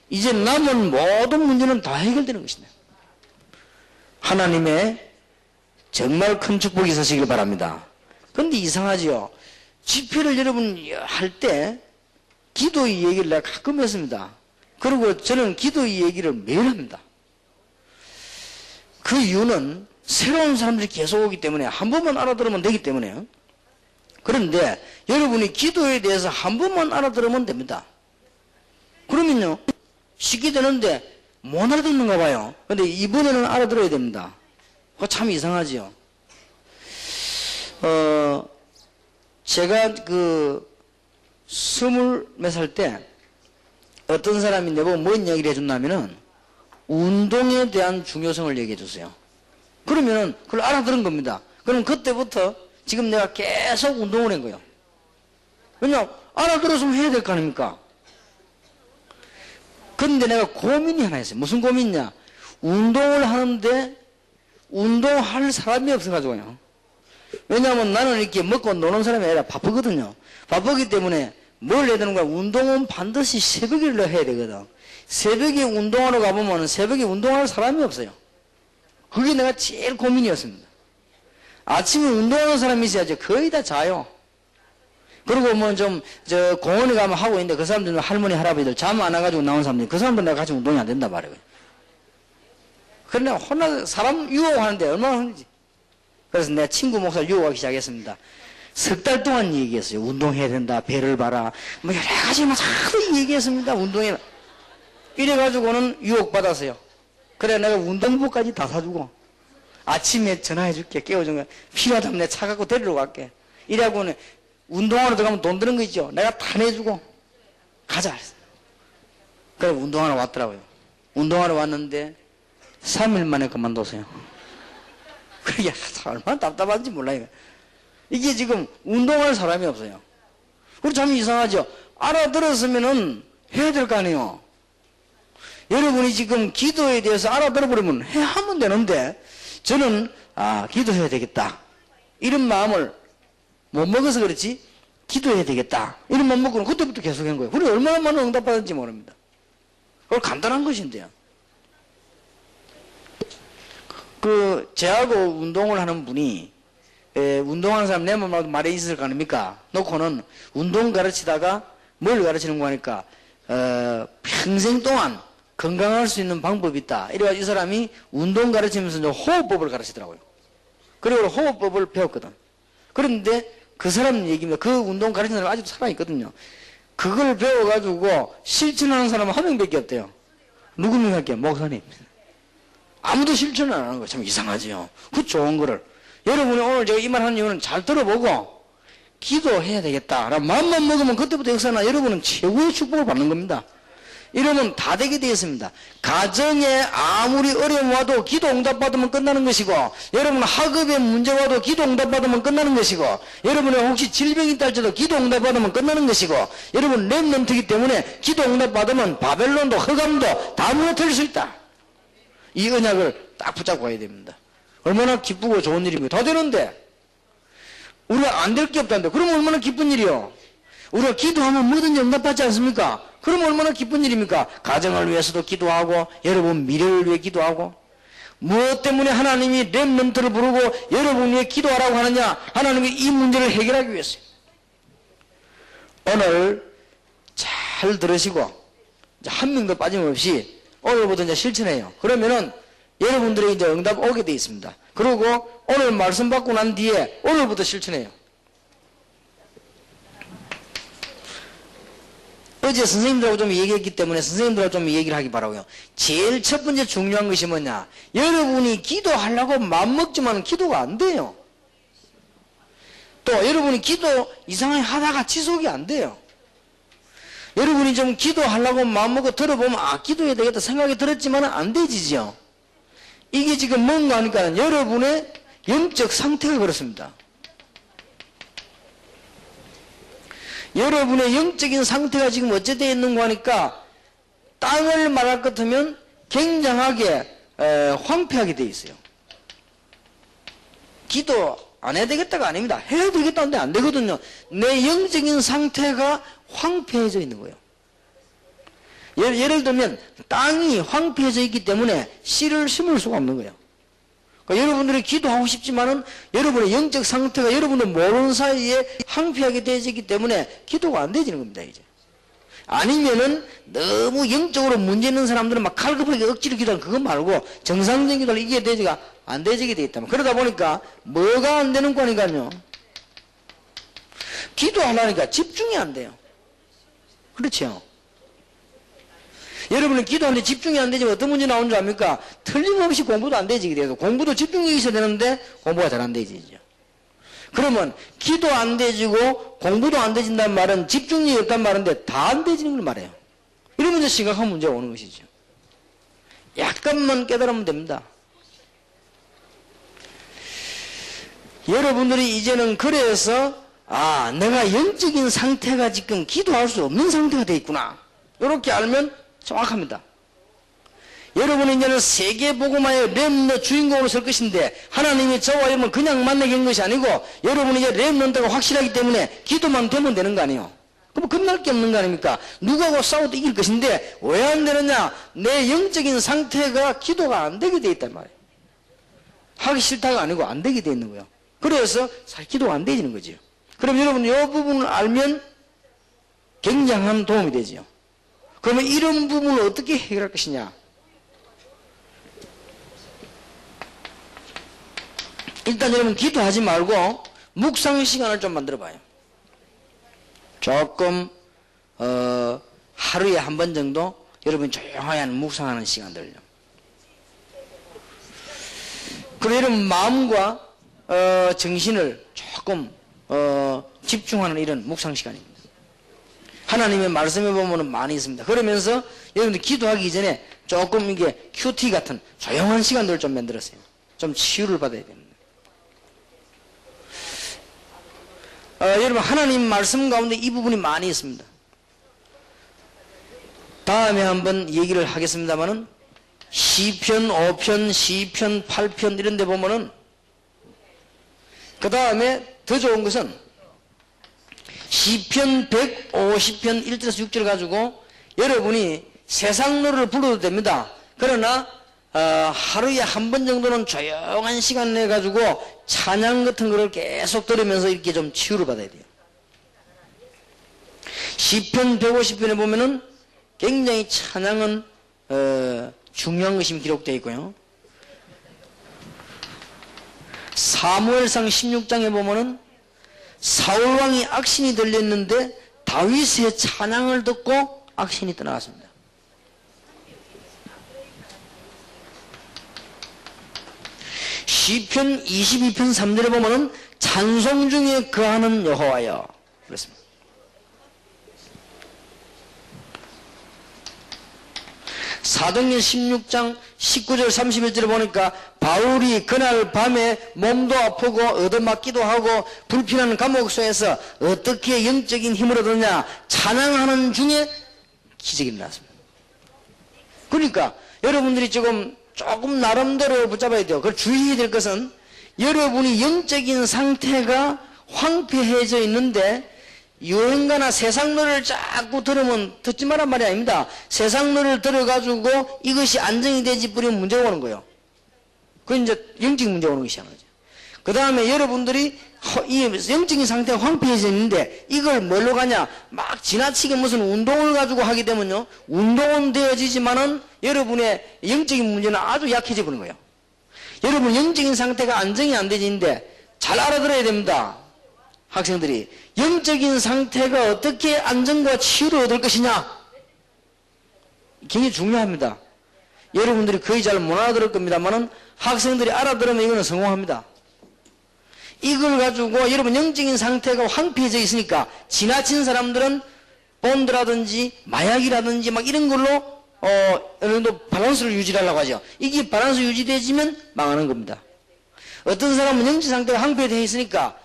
이제 남은 모든 문제는 다 해결되는 것입니다. 하나님의 정말 큰 축복이 있으시길 바랍니다. 그런데 이상하지요. 집회를 여러분 할 때 기도의 얘기를 내가 가끔 했습니다. 그리고 저는 기도의 얘기를 매일 합니다. 그 이유는 새로운 사람들이 계속 오기 때문에 한 번만 알아들으면 되기 때문에요. 그런데 여러분이 기도에 대해서 한 번만 알아들으면 됩니다. 그러면요 쉽게 되는데 못 알아듣는가 봐요. 근데 이번에는 알아들어야 됩니다. 그거 참 이상하지요. 제가 그 20몇 살 때 어떤 사람이 내보고 뭔 얘기를 해준다면은 운동에 대한 중요성을 얘기해 줬어요. 그러면은 그걸 알아들은 겁니다. 그럼 그때부터 지금 내가 계속 운동을 한 거예요. 왜냐? 알아들었으면 해야 될 거 아닙니까? 근데 내가 고민이 하나 있어요. 무슨 고민이냐? 운동을 하는데 운동할 사람이 없어가지고요. 왜냐하면 나는 이렇게 먹고 노는 사람이 아니라 바쁘거든요. 바쁘기 때문에 뭘 해야 되는 거야? 운동은 반드시 새벽에 해야 되거든. 새벽에 운동하러 가보면 새벽에 운동할 사람이 없어요. 그게 내가 제일 고민이었습니다. 아침에 운동하는 사람이 있어야지. 거의 다 자요. 그리고 뭐 좀, 공원에 가면 하고 있는데 그 사람들은 할머니, 할아버지들 잠 안 와가지고 나온 사람들, 그 사람들 내가 같이 운동이 안 된다 말이에요. 그래, 내가 사람 유혹하는데 얼마나 하는지. 그래서 내가 친구 목사를 유혹하기 시작했습니다. 석 달 동안 얘기했어요. 운동해야 된다, 배를 봐라. 뭐 여러 가지 막 자꾸 얘기했습니다. 운동해. 이래가지고는 유혹받았어요. 그래, 내가 운동복까지 다 사주고, 아침에 전화해줄게. 깨워준 거. 필요하다면 내가 차 갖고 데리러 갈게. 이래갖고는 운동하러 들어가면 돈 드는 거 있죠. 내가 다 내주고, 가자. 그래, 운동하러 왔더라고요. 운동하러 왔는데, 3일 만에 그만뒀어요. 그게 얼마나 답답한지 몰라요. 이게 지금 운동할 사람이 없어요. 그리고 참 이상하죠. 알아들었으면은 해야 될 거 아니에요. 여러분이 지금 기도에 대해서 알아들어버리면 하면 되는데, 저는, 기도해야 되겠다. 이런 마음을 못 먹어서 그렇지, 기도해야 되겠다. 이런 마음 먹고는 그때부터 계속 한 거예요. 우리 얼마나 많은 응답받았는지 모릅니다. 그걸 간단한 것인데요. 저하고 운동을 하는 분이, 운동하는 사람 내 말에 있을 거 아닙니까? 놓고는 운동 가르치다가 뭘 가르치는 거 하니까, 평생 동안 건강할 수 있는 방법이 있다. 이래가지고 이 사람이 운동 가르치면서 이제 호흡법을 가르치더라고요. 그리고 호흡법을 배웠거든. 그런데 그 사람 얘기입니다. 그 운동 가르치는 사람 아직도 살아있거든요. 그걸 배워가지고 실천하는 사람은 한 명밖에 없대요. 누구면 할게요? 목사님. 아무도 실천을 안 하는 거예요. 참 이상하지요. 그 좋은 거를. 여러분이 오늘 제가 이 말 하는 이유는 잘 들어보고 기도해야 되겠다. 라는 마음만 먹으면 그때부터 역사나 여러분은 최고의 축복을 받는 겁니다. 이러면 다 되게 되어 있습니다. 가정에 아무리 어려움 와도 기도 응답 받으면 끝나는 것이고, 여러분 학업에 문제 와도 기도 응답 받으면 끝나는 것이고, 여러분이 혹시 질병이 있다 할지라도 기도 응답 받으면 끝나는 것이고, 여러분 렘넌트이기 때문에 기도 응답 받으면 바벨론도 흑암도 다 무너뜨릴 수 있다. 이 언약을 딱 붙잡고 가야 됩니다. 얼마나 기쁘고 좋은 일입니까? 다 되는데 우리가 안 될 게 없다는데 그러면 얼마나 기쁜 일이요. 우리가 기도하면 뭐든지 응답받지 않습니까? 그러면 얼마나 기쁜 일입니까? 가정을 위해서도 기도하고, 여러분 미래를 위해 기도하고, 무엇 때문에 하나님이 렘넌트를 부르고 여러분 위해 기도하라고 하느냐? 하나님이 이 문제를 해결하기 위해서요. 오늘 잘 들으시고 한 명도 빠짐없이 오늘부터 이제 실천해요. 그러면은 여러분들의 이제 응답 오게 돼 있습니다. 그리고 오늘 말씀 받고 난 뒤에 오늘부터 실천해요. 어제 선생님들하고 좀 얘기했기 때문에 선생님들하고 좀 얘기를 하기 바라고요. 제일 첫 번째 중요한 것이 뭐냐? 여러분이 기도하려고 마음먹지만 기도가 안 돼요. 또 여러분이 기도 이상하게 하다가 지속이 안 돼요. 여러분이 좀 기도하려고 마음먹고 들어보면 기도해야 되겠다 생각이 들었지만 안 되지죠. 이게 지금 뭔가 하니까 여러분의 영적 상태가 그렇습니다. 여러분의 영적인 상태가 지금 어째 되어 있는가 하니까 땅을 말할 것 같으면 굉장하게 황폐하게 되어 있어요. 기도 안 해야 되겠다가 아닙니다. 해야 되겠다는데 안 되거든요. 내 영적인 상태가 황폐해져 있는 거예요. 예를 들면 땅이 황폐해져 있기 때문에 씨를 심을 수가 없는 거예요. 그러니까 여러분들이 기도하고 싶지만은 여러분의 영적 상태가 여러분들 모르는 사이에 황폐하게 되어지기 때문에 기도가 안 되지는 겁니다, 이제. 아니면은 너무 영적으로 문제 있는 사람들은 막 갈급하게 억지로 기도하는 그거 말고 정상적인 기도를 이게 되지가 안 되지게 되어 있다면 그러다 보니까 뭐가 안 되는 거니까요. 기도하려니까 집중이 안 돼요. 그렇죠? 여러분은 기도하는데 집중이 안 되지만 어떤 문제 나오는 줄 압니까? 틀림없이 공부도 안 되지게 돼서 공부도 집중력이 있어야 되는데 공부가 잘 안 되지죠. 그러면 기도 안 되지고 공부도 안 되진다는 말은 집중력이 없다는 말인데 다 안 되지는 걸 말해요. 이러면 이제 심각한 문제가 오는 것이죠. 약간만 깨달으면 됩니다. 여러분들이 이제는 그래서 아, 내가 영적인 상태가 지금 기도할 수 없는 상태가 되어 있구나. 이렇게 알면 정확합니다. 여러분은 이제는 세계 복음화의 렘넌트 주인공으로 설 것인데 하나님이 저와 여러분 그냥 만나게 한 것이 아니고 여러분이 이제 렘넌트가 확실하기 때문에 기도만 되면 되는 거 아니에요. 그럼 겁날 게 없는 거 아닙니까? 누구하고 싸워도 이길 것인데 왜 안 되느냐? 내 영적인 상태가 기도가 안 되게 돼 있단 말이에요. 하기 싫다가 아니고 안 되게 돼 있는 거예요. 그래서 잘 기도가 안 되지는 거죠. 그럼 여러분 이 부분을 알면 굉장한 도움이 되죠. 그러면 이런 부분을 어떻게 해결할 것이냐? 일단 여러분 기도하지 말고 묵상 시간을 좀 만들어 봐요. 조금 하루에 한 번 정도 여러분 조용하게 묵상하는 시간들요. 그리고 여러분 마음과 정신을 조금 집중하는 이런 묵상 시간입니다. 하나님의 말씀에 보면 많이 있습니다. 그러면서 여러분들 기도하기 전에 조금 이게 큐티 같은 조용한 시간들을 좀 만들었어요. 좀 치유를 받아야 됩니다. 여러분 하나님 말씀 가운데 이 부분이 많이 있습니다. 다음에 한번 얘기를 하겠습니다만은 시편 5편, 시편 8편 이런 데 보면은 그 다음에 더 좋은 것은 시편 150편 1절에서 6절 가지고 여러분이 세상 노래를 불러도 됩니다. 그러나 하루에 한 번 정도는 조용한 시간 내 가지고 찬양 같은 거를 계속 들으면서 이렇게 좀 치유를 받아야 돼요. 시편 150편에 보면은 굉장히 찬양은 중요한 것이 기록되어 있고요. 사무엘상 16장에 보면은 사울왕이 악신이 들렸는데 다윗의 찬양을 듣고 악신이 떠나갔습니다. 시편 22편 3절에 보면은 찬송 중에 거하는 여호와여 그렇습니다. 사도행전 16장 19절 31절에 보니까 바울이 그날 밤에 몸도 아프고 얻어맞기도 하고 불편한 감옥소에서 어떻게 영적인 힘을 얻었냐 찬양하는 중에 기적이 일어났습니다. 그러니까 여러분들이 지금 조금 나름대로 붙잡아야 돼요. 그걸 주의해야 될 것은 여러분이 영적인 상태가 황폐해져 있는데 유행가나 세상 노래를 자꾸 들으면 듣지 말란 말이 아닙니다. 세상 노래를 들어가지고 이것이 안정이 되지 뿌리면 문제가 오는 거예요. 그건 이제 영적인 문제가 오는 것이 아니죠. 그 다음에 여러분들이 이 영적인 상태가 황폐해져 있는데 이걸 뭘로 가냐? 막 지나치게 무슨 운동을 가지고 하게 되면요. 운동은 되어지지만은 여러분의 영적인 문제는 아주 약해져 버리는 거예요. 여러분 영적인 상태가 안정이 안 되지는데 잘 알아들어야 됩니다. 학생들이 영적인 상태가 어떻게 안정과 치유를 얻을 것이냐 굉장히 중요합니다. 여러분들이 거의 잘 못 알아들을 겁니다만은 학생들이 알아들으면 이거는 성공합니다. 이걸 가지고 여러분 영적인 상태가 황폐해져 있으니까 지나친 사람들은 본드라든지 마약이라든지 막 이런 걸로 어느 정도 밸런스를 유지하려고 하죠. 이게 밸런스 유지되지면 망하는 겁니다. 어떤 사람은 영적 상태가 황폐되어 있으니까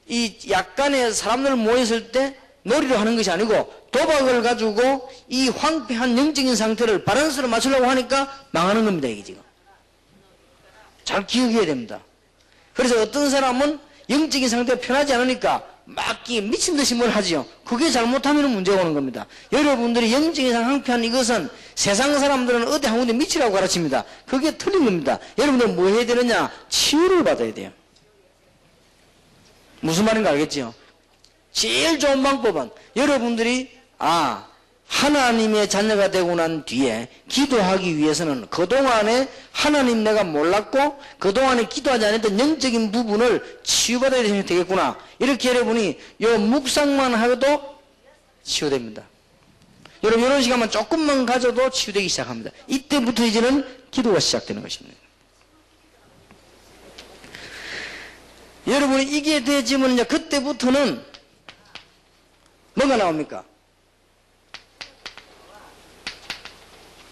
이 약간의 사람들 모였을 때 놀이를 하는 것이 아니고 도박을 가지고 이 황폐한 영적인 상태를 밸런스로 맞추려고 하니까 망하는 겁니다. 이게 지금 잘 기억해야 됩니다. 그래서 어떤 사람은 영적인 상태가 편하지 않으니까 막 미친 듯이 뭘 하지요. 그게 잘못하면 문제가 오는 겁니다. 여러분들이 영적인 황폐한 이것은 세상 사람들은 어디 한 군데 미치라고 가르칩니다. 그게 틀린 겁니다. 여러분들 뭐 해야 되느냐? 치유를 받아야 돼요. 무슨 말인가 알겠죠? 제일 좋은 방법은 여러분들이 하나님의 자녀가 되고 난 뒤에 기도하기 위해서는 그동안에 하나님 내가 몰랐고 그동안에 기도하지 않았던 영적인 부분을 치유받아야 되겠구나. 이렇게 여러분이 요 묵상만 하고도 치유됩니다. 여러분 이런 시간만 조금만 가져도 치유되기 시작합니다. 이때부터 이제는 기도가 시작되는 것입니다. 여러분이 이게 되지면 이제 그때부터는 뭐가 나옵니까?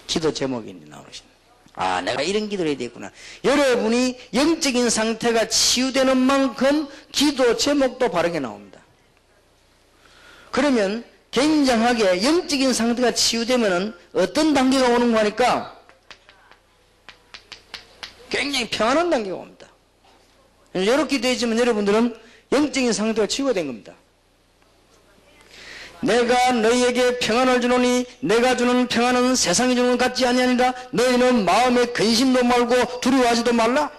기도 제목이 나오십니다. 내가 이런 기도를 해야 되겠구나. 여러분이 영적인 상태가 치유되는 만큼 기도 제목도 바르게 나옵니다. 그러면 굉장하게 영적인 상태가 치유되면은 어떤 단계가 오는 거 하니까 굉장히 평안한 단계가 옵니다. 이렇게 되지만 여러분들은 영적인 상태가 치유가 된 겁니다. 내가 너희에게 평안을 주노니 내가 주는 평안은 세상이 주는 것 같지 아니하니라. 너희는 마음에 근심도 말고 두려워하지도 말라.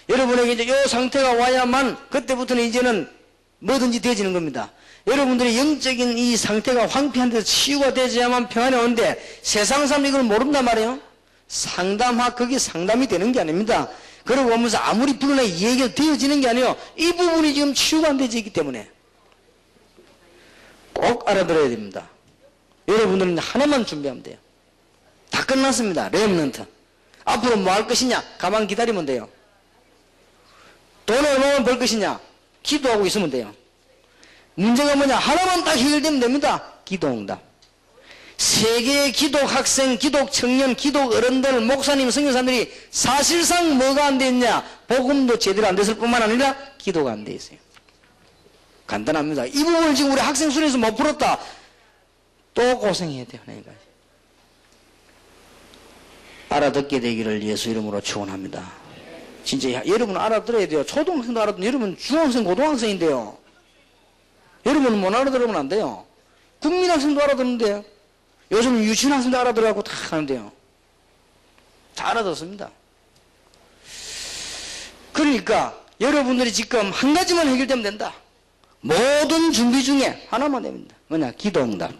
여러분에게 이제 이 상태가 와야만 그때부터는 이제는 뭐든지 되어지는 겁니다. 여러분들이 영적인 이 상태가 황폐한 데서 치유가 되어야만 평안이 오는데 세상 사람들이 이걸 모른단 말이에요. 거기 상담이 되는 게 아닙니다. 그러고 오면서 아무리 불러내 얘기가 되어지는 게 아니에요. 이 부분이 지금 치유가 안 되지 있기 때문에 꼭 알아들어야 됩니다. 여러분들은 하나만 준비하면 돼요. 다 끝났습니다. 렘넌트. 앞으로 뭐 할 것이냐? 가만 기다리면 돼요. 돈을 얼마나 벌 것이냐? 기도하고 있으면 돼요. 문제가 뭐냐? 하나만 딱 해결되면 됩니다. 기도응답. 세계의 기독 학생, 기독 청년, 기독 어른들, 목사님, 선교사들이 사실상 뭐가 안 돼 있냐? 복음도 제대로 안 됐을 뿐만 아니라 기도가 안 돼 있어요. 간단합니다. 이 부분을 지금 우리 학생 수련에서 못 풀었다. 또 고생해야 돼요. 그러니까. 알아듣게 되기를 예수 이름으로 축원합니다. 진짜 여러분 알아들어야 돼요. 초등학생도 알아듣는 여러분 중학생, 고등학생인데요. 여러분은 못 알아들으면 안 돼요. 국민학생도 알아듣는데요. 요즘 유치원학생도 알아들어갖고 다 하는데요. 다 알아듣습니다. 그러니까 여러분들이 지금 한 가지만 해결되면 된다. 모든 준비 중에 하나만 됩니다. 뭐냐? 기도응답.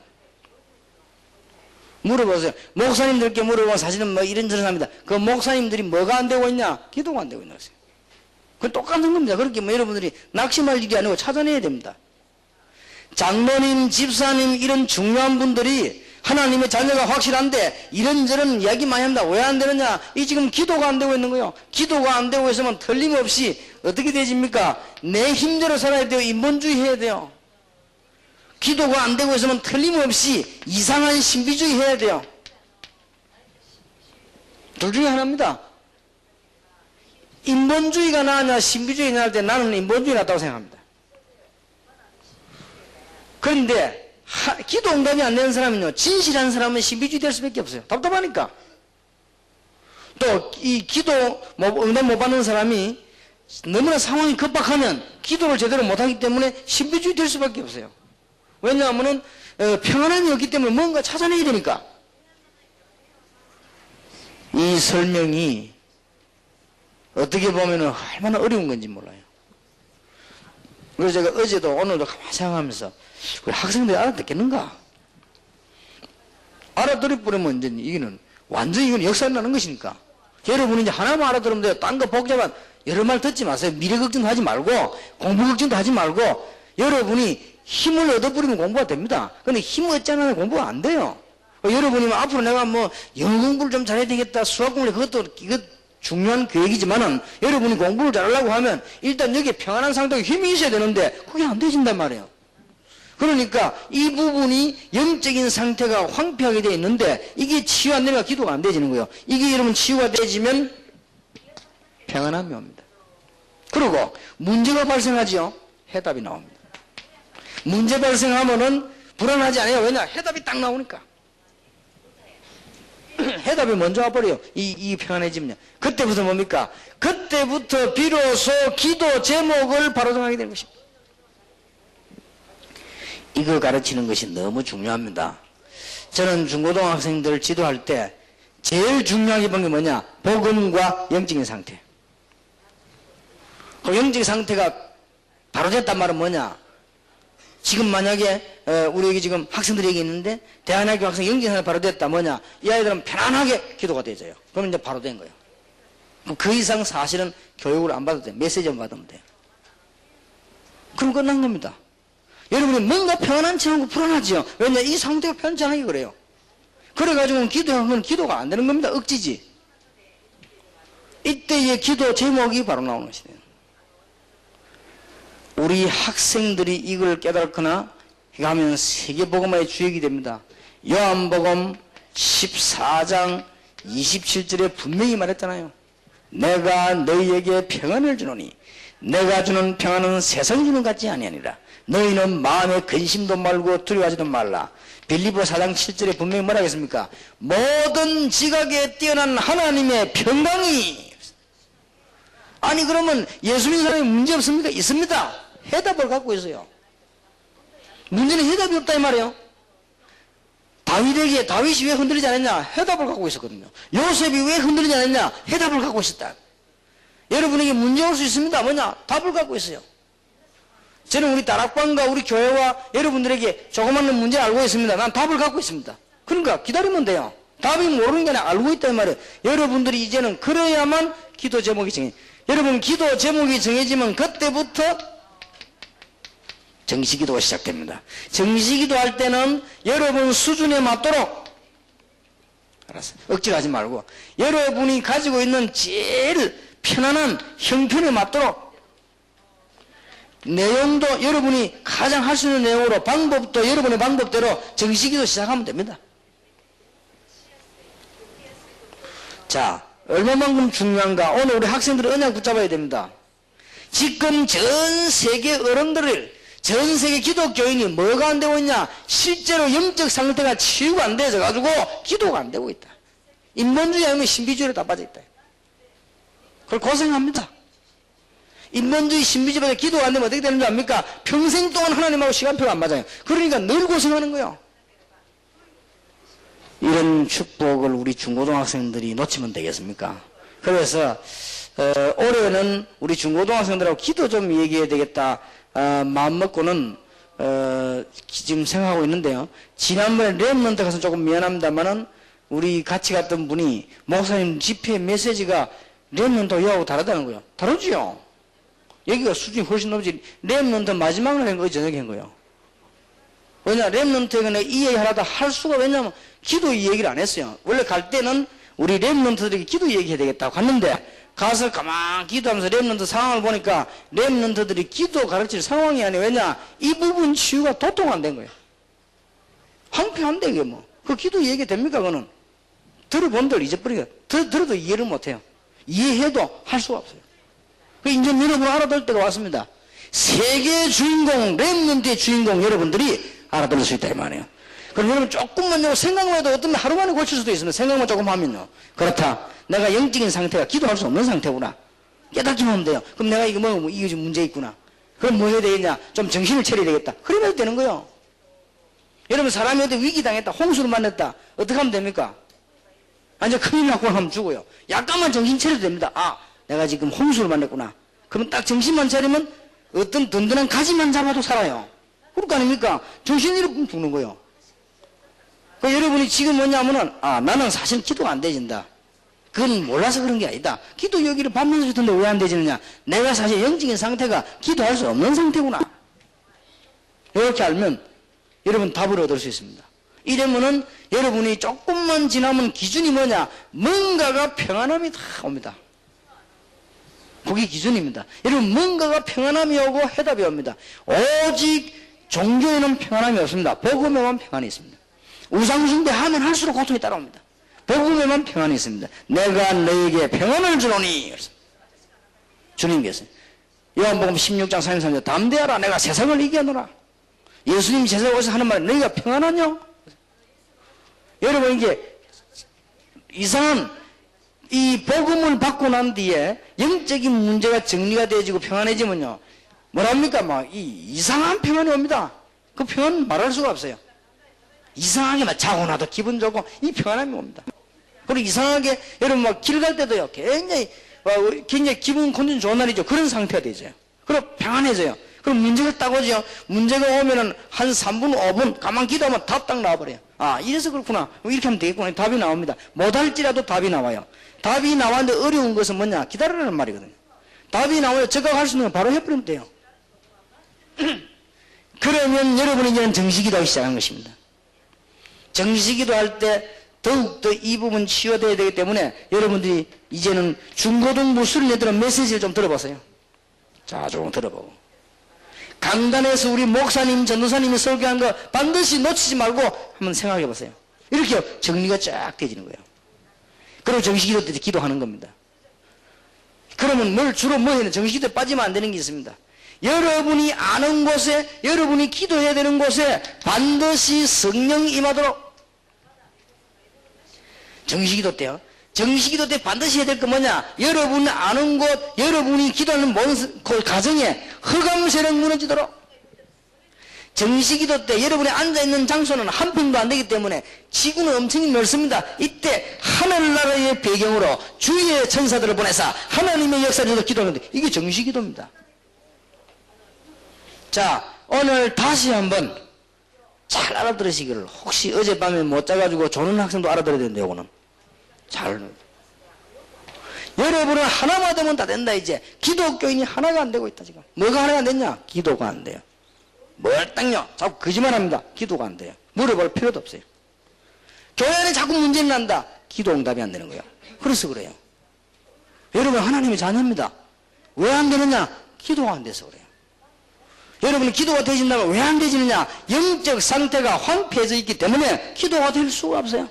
물어보세요. 목사님들께 물어보면 사실은 뭐 이런저런 합니다. 그 목사님들이 뭐가 안 되고 있냐? 기도가 안 되고 있는 거예요. 그건 똑같은 겁니다. 그렇게 뭐 여러분들이 낙심할 일이 아니고 찾아내야 됩니다. 장로님, 집사님 이런 중요한 분들이 하나님의 자녀가 확실한데 이런저런 이야기 많이 합니다. 왜 안 되느냐? 이 지금 기도가 안 되고 있는 거예요. 기도가 안 되고 있으면 틀림없이 어떻게 되집니까? 내 힘대로 살아야 돼요. 인본주의 해야 돼요. 기도가 안 되고 있으면 틀림없이 이상한 신비주의 해야 돼요. 둘 중에 하나입니다. 인본주의가 나으냐 신비주의가 나을 때 나는 인본주의 낫다고 생각합니다. 그런데 기도 응답이 안 되는 사람은요, 진실한 사람은 신비주의 될 수밖에 없어요. 답답하니까. 또 이 기도 응답 못 받는 사람이 너무나 상황이 급박하면 기도를 제대로 못하기 때문에 신비주의 될 수밖에 없어요. 왜냐하면 평안함이 없기 때문에 뭔가 찾아내야 되니까. 이 설명이 어떻게 보면 얼마나 어려운 건지 몰라요. 그래서 제가 어제도 오늘도 가만히 생각하면서 우리 학생들이 알아듣겠는가? 알아들을 뿐이면 이제 이거는 완전히 이건 역사가 나는 것이니까. 여러분이 이제 하나만 알아들으면 돼요. 딴 거 복잡한 여러 말 듣지 마세요. 미래 걱정도 하지 말고 공부 걱정도 하지 말고 여러분이 힘을 얻어버리면 공부가 됩니다. 근데 힘 얻지 않으면 공부가 안 돼요. 여러분이 앞으로 내가 뭐 영어 공부를 좀 잘해야 되겠다, 수학 공부를 이것 중요한 계획이지만은 여러분이 공부를 잘하려고 하면 일단 여기에 평안한 상태가 힘이 있어야 되는데 그게 안 되진단 말이에요. 그러니까 이 부분이 영적인 상태가 황폐하게 되어 있는데 이게 치유 안 되니까 기도가 안 되지는 거예요. 이게 여러분 치유가 되지면 평안함이 옵니다. 그리고 문제가 발생하죠. 해답이 나옵니다. 문제 발생하면은 불안하지 않아요. 왜냐? 해답이 딱 나오니까. 해답이 먼저 와버려요. 이 평안해지면요. 그때부터 뭡니까? 그때부터 비로소 기도 제목을 바로 정하게 되는 것입니다. 이걸 가르치는 것이 너무 중요합니다. 저는 중고등학생들을 지도할 때 제일 중요하게 본 게 뭐냐? 복음과 영적인 상태. 그 영적인 상태가 바로 됐단 말은 뭐냐? 지금 만약에 우리 여기 지금 학생들이 여기 있는데 대한학교 학생 영적인 상태가 바로 됐다 뭐냐? 이 아이들은 편안하게 기도가 되져요. 그럼 이제 바로 된 거예요. 그럼 그 이상 사실은 교육을 안 받아도 돼요. 메시지만 받으면 돼요. 그럼 끝난 겁니다. 여러분이 뭔가 평안한 척 하고 불안하죠. 왜냐? 이 상태가 편치 않게 그래요. 그래가지고 기도하면 기도가 안 되는 겁니다. 억지지. 이때의 기도 제목이 바로 나오는 것이에요. 우리 학생들이 이걸 깨달거나 하면 세계복음화의 주역이 됩니다. 요한복음 14장 27절에 분명히 말했잖아요. 내가 너희에게 평안을 주노니 내가 주는 평안은 세상이 주는 같지 아니하니라. 너희는 마음에 근심도 말고 두려워하지도 말라. 빌립보 4장 7절에 분명히 뭐라 하겠습니까? 모든 지각에 뛰어난 하나님의 평강이. 아니 그러면 예수 믿는 사람이 문제 없습니까? 있습니다. 해답을 갖고 있어요. 문제는 해답이 없다 이 말이에요. 다윗이 왜 흔들리지 않았냐? 해답을 갖고 있었거든요. 요셉이 왜 흔들리지 않았냐? 해답을 갖고 있었다. 여러분에게 문제 올 수 있습니다. 뭐냐? 답을 갖고 있어요. 저는 우리 다락방과 우리 교회와 여러분들에게 조그마한 문제 알고 있습니다. 난 답을 갖고 있습니다. 그러니까 기다리면 돼요. 답이 모르는 게 아니라 알고 있단 말이에요. 여러분들이 이제는 그래야만 기도 제목이 정해. 여러분 기도 제목이 정해지면 그때부터 정시기도가 시작됩니다. 정시기도 할 때는 여러분 수준에 맞도록 알았어. 억지로 하지 말고 여러분이 가지고 있는 제일 편안한 형편에 맞도록 내용도 여러분이 가장 할 수 있는 내용으로 방법도 여러분의 방법대로 정시기도 시작하면 됩니다. 자, 얼마만큼 중요한가? 오늘 우리 학생들은 언약 붙잡아야 됩니다. 지금 전 세계 어른들을 전 세계 기독교인이 뭐가 안 되고 있냐? 실제로 영적 상태가 치유가 안 되어져 가지고 기도가 안 되고 있다. 인본주의 아니면 신비주의로 다 빠져 있다. 그걸 고생합니다. 인본주의 신비주의로 기도가 안 되면 어떻게 되는 줄 압니까? 평생 동안 하나님하고 시간표가 안 맞아요. 그러니까 늘 고생하는 거예요. 이런 축복을 우리 중고등학생들이 놓치면 되겠습니까? 그래서 올해는 우리 중고등학생들하고 기도 좀 얘기해야 되겠다 마음 먹고는 지금 생각하고 있는데요. 지난번에 렘넌트 가서 조금 미안합니다만은 우리 같이 갔던 분이 목사님 집회 메시지가 렘넌트 여하고 다르다는 거예요. 다르지요. 여기가 수준이 훨씬 높지. 렘넌트 마지막 날 한 거예요. 저녁에 한 거예요. 왜냐 렘넌트에게 내가 이 얘기 하려다 할 수가 왜냐면 기도 이 얘기를 안 했어요. 원래 갈 때는 우리 렘넌트들에게 기도 얘기해야 되겠다고 갔는데 가서 가만 기도하면서 렘넌트 상황을 보니까 렘넌트들이 기도 가르칠 상황이 아니에요. 왜냐 이 부분 치유가 도통 안 된 거예요. 황폐한데 이게 뭐. 그 기도 얘기 됩니까 그거는. 들어본들 잊어버리게. 들어도 이해를 못해요. 이해해도 할 수가 없어요. 그 이제 여러분 알아들 때가 왔습니다. 세계 주인공 렘넌트의 주인공 여러분들이 알아들을 수 있다 이 말이에요. 그럼 여러분 조금만 생각만 해도 어떤 하루 만에 고칠 수도 있습니다. 생각만 조금 하면요. 그렇다. 내가 영적인 상태가 기도할 수 없는 상태구나. 깨닫기만 하면 돼요. 그럼 내가 이거 뭐 이게 좀 문제 있구나. 그럼 뭐 해야 되겠냐? 좀 정신을 차려야 되겠다. 그러면 되는 거예요. 여러분 사람이 어디 위기 당했다. 홍수를 만났다. 어떻게 하면 됩니까? 완전 큰일 났고 하면 죽어요. 약간만 정신 차려도 됩니다. 아, 내가 지금 홍수를 만났구나. 그러면 딱 정신만 차리면 어떤 든든한 가지만 잡아도 살아요. 그럴 거 아닙니까? 정신이 잃으면 죽는 거예요. 그 여러분이 지금 뭐냐면은 아 나는 사실 기도가 안 되진다. 그건 몰라서 그런 게 아니다. 기도 여기를 받면서 듣는데 왜 안 되지느냐? 내가 사실 영적인 상태가 기도할 수 없는 상태구나. 이렇게 알면 여러분 답을 얻을 수 있습니다. 이러면은 여러분이 조금만 지나면 기준이 뭐냐? 뭔가가 평안함이 다 옵니다. 그게 기준입니다. 여러분 뭔가가 평안함이 오고 해답이 옵니다. 오직 종교에는 평안함이 없습니다. 복음에만 평안이 있습니다. 우상숭배 하면 할수록 고통이 따라옵니다. 복음에만 평안이 있습니다. 내가 너에게 평안을 주노니 주님께서 요한복음 16장 43절 담대하라 내가 세상을 이겨노라. 예수님이 세상에 오셔서 하는 말 너희가 평안하냐? 여러분 이게 이상한 이 복음을 받고 난 뒤에 영적인 문제가 정리가 되어지고 평안해지면요 뭐랍니까? 막 이상한 평안이 옵니다. 그 평안 말할 수가 없어요. 이상하게 막 자고 나도 기분 좋고 이 평안함이 옵니다. 그리고 이상하게 여러분 막 길 갈 때도요 굉장히 기분 컨디션 좋은 날이죠. 그런 상태가 되죠. 그리고 평안해져요. 그럼 문제가 딱 오죠. 문제가 오면은 한 3분 5분 가만 기도하면 답 딱 나와버려요. 아 이래서 그렇구나 이렇게 하면 되겠구나. 답이 나옵니다. 못할지라도 답이 나와요. 답이 나왔는데 어려운 것은 뭐냐 기다리라는 말이거든요. 답이 나와요. 저각할 수 있는 건 바로 해버리면 돼요. 그러면 여러분이 이제는 정시기도하기 시작한 것입니다. 정시기도 할 때 더욱더 이 부분 치유되어야 되기 때문에 여러분들이 이제는 중고등부 수련 애들은 메시지를 좀 들어보세요. 자, 조금 들어보고. 강단에서 우리 목사님, 전도사님이 설교한 거 반드시 놓치지 말고 한번 생각해 보세요. 이렇게 정리가 쫙 되어지는 거예요. 그리고 정시기도 때 기도하는 겁니다. 그러면 주로 뭐 해야 되나? 정식기도에 빠지면 안 되는 게 있습니다. 여러분이 아는 곳에, 여러분이 기도해야 되는 곳에 반드시 성령이 임하도록. 정식기도 때요. 정식기도 때 반드시 해야 될 거 뭐냐? 여러분이 아는 곳, 여러분이 기도하는 모든 가정에 흑암세력 무너지도록. 정식기도 때 여러분이 앉아있는 장소는 한 평도 안 되기 때문에 지구는 엄청 넓습니다. 이때 하늘나라의 배경으로 주의 천사들을 보내서 하나님의 역사를 기도하는데 이게 정식기도입니다. 자, 오늘 다시 한번 잘 알아들으시기를. 혹시 어젯밤에 못 자가지고 조는 학생도 알아들어야 되는데 요거는 잘. 여러분은 하나만 되면 다 된다. 이제 기독교인이 하나가 안 되고 있다. 지금 뭐가 하나가 안 됐냐? 기도가 안 돼요. 뭘 딱요? 자꾸 거짓말합니다. 기도가 안 돼요. 물어볼 필요도 없어요. 교회 안에 자꾸 문제는 난다. 기도 응답이 안 되는 거예요. 그래서 그래요. 여러분 하나님의 자녀입니다. 왜 안 되느냐? 기도가 안 돼서 그래요. 여러분이 기도가 되신다면 왜 안 되시느냐? 영적 상태가 황폐해져 있기 때문에 기도가 될 수가 없어요.